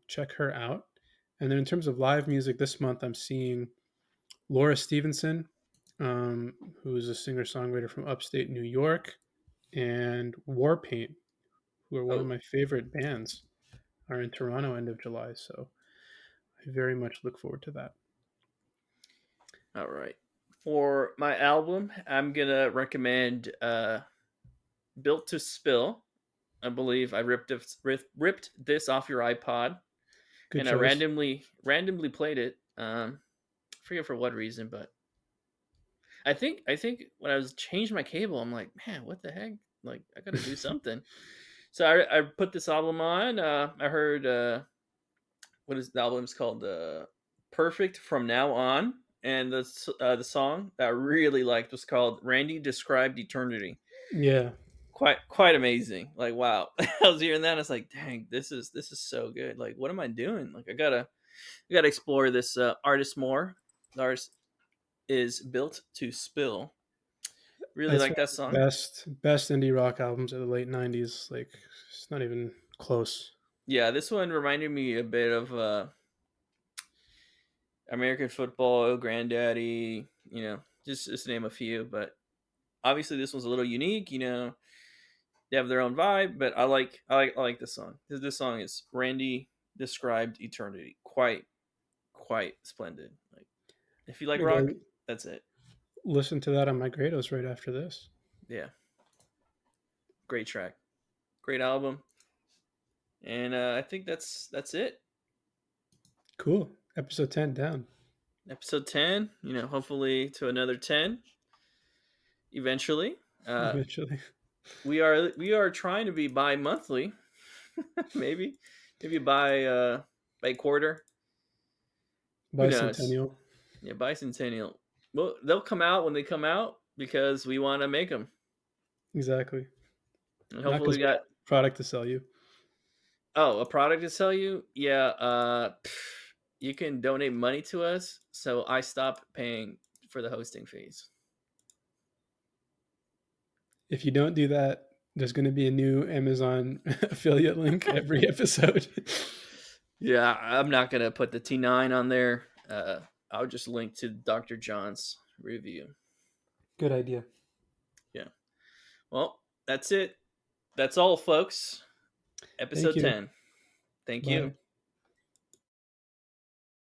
check her out. And then in terms of live music, this month I'm seeing Laura Stevenson, who is a singer songwriter from upstate New York, and Warpaint, who are one of Oh, my favorite bands, are in Toronto end of July. So I very much look forward to that. all right. For my album, I'm gonna recommend "Built to Spill." I believe I ripped this off your iPod, Good and I choice. randomly played it. I forget for what reason, but I think when I was changing my cable, I'm like, man, what the heck? Like, I gotta do something. So I put this album on. I heard what is the album's called? Perfect from Now On, and the song that I really liked was called "Randy Described Eternity." Yeah, Quite amazing. Like, wow, I was hearing that, and I was like, dang, this is so good. Like, what am I doing? Like, I gotta explore this artist more. The artist is Built to Spill. Really that's like one that of the song. best indie rock albums of the late '90s. Like, it's not even close. Yeah, this one reminded me a bit of American Football, Granddaddy. Just to name a few. But obviously, this one's a little unique. They have their own vibe, but I like this song. This song is Randy Described Eternity. Quite splendid. Like, if you like I rock, go that's it. listen to that on my Grados right after this. Yeah, great track, great album, and I think that's it. Cool. Episode 10 down Episode 10. Hopefully to another 10 eventually. Uh, eventually. we are trying to be bi-monthly, maybe by quarter. Who knows? Bicentennial. Yeah, bicentennial. Well, they'll come out when they come out because we want to make them, Exactly. and Not hopefully because we we got have a product to sell you. a product to sell you. Yeah, you can donate money to us, so I stop paying for the hosting fees. If you don't do that, there's going to be a new Amazon affiliate link every episode. Yeah, I'm not gonna put the T9 on there. I'll just link to Dr. John's review. Good idea. Yeah. Well, that's it. That's all, folks. Thank Episode you. 10. Thank Bye. you.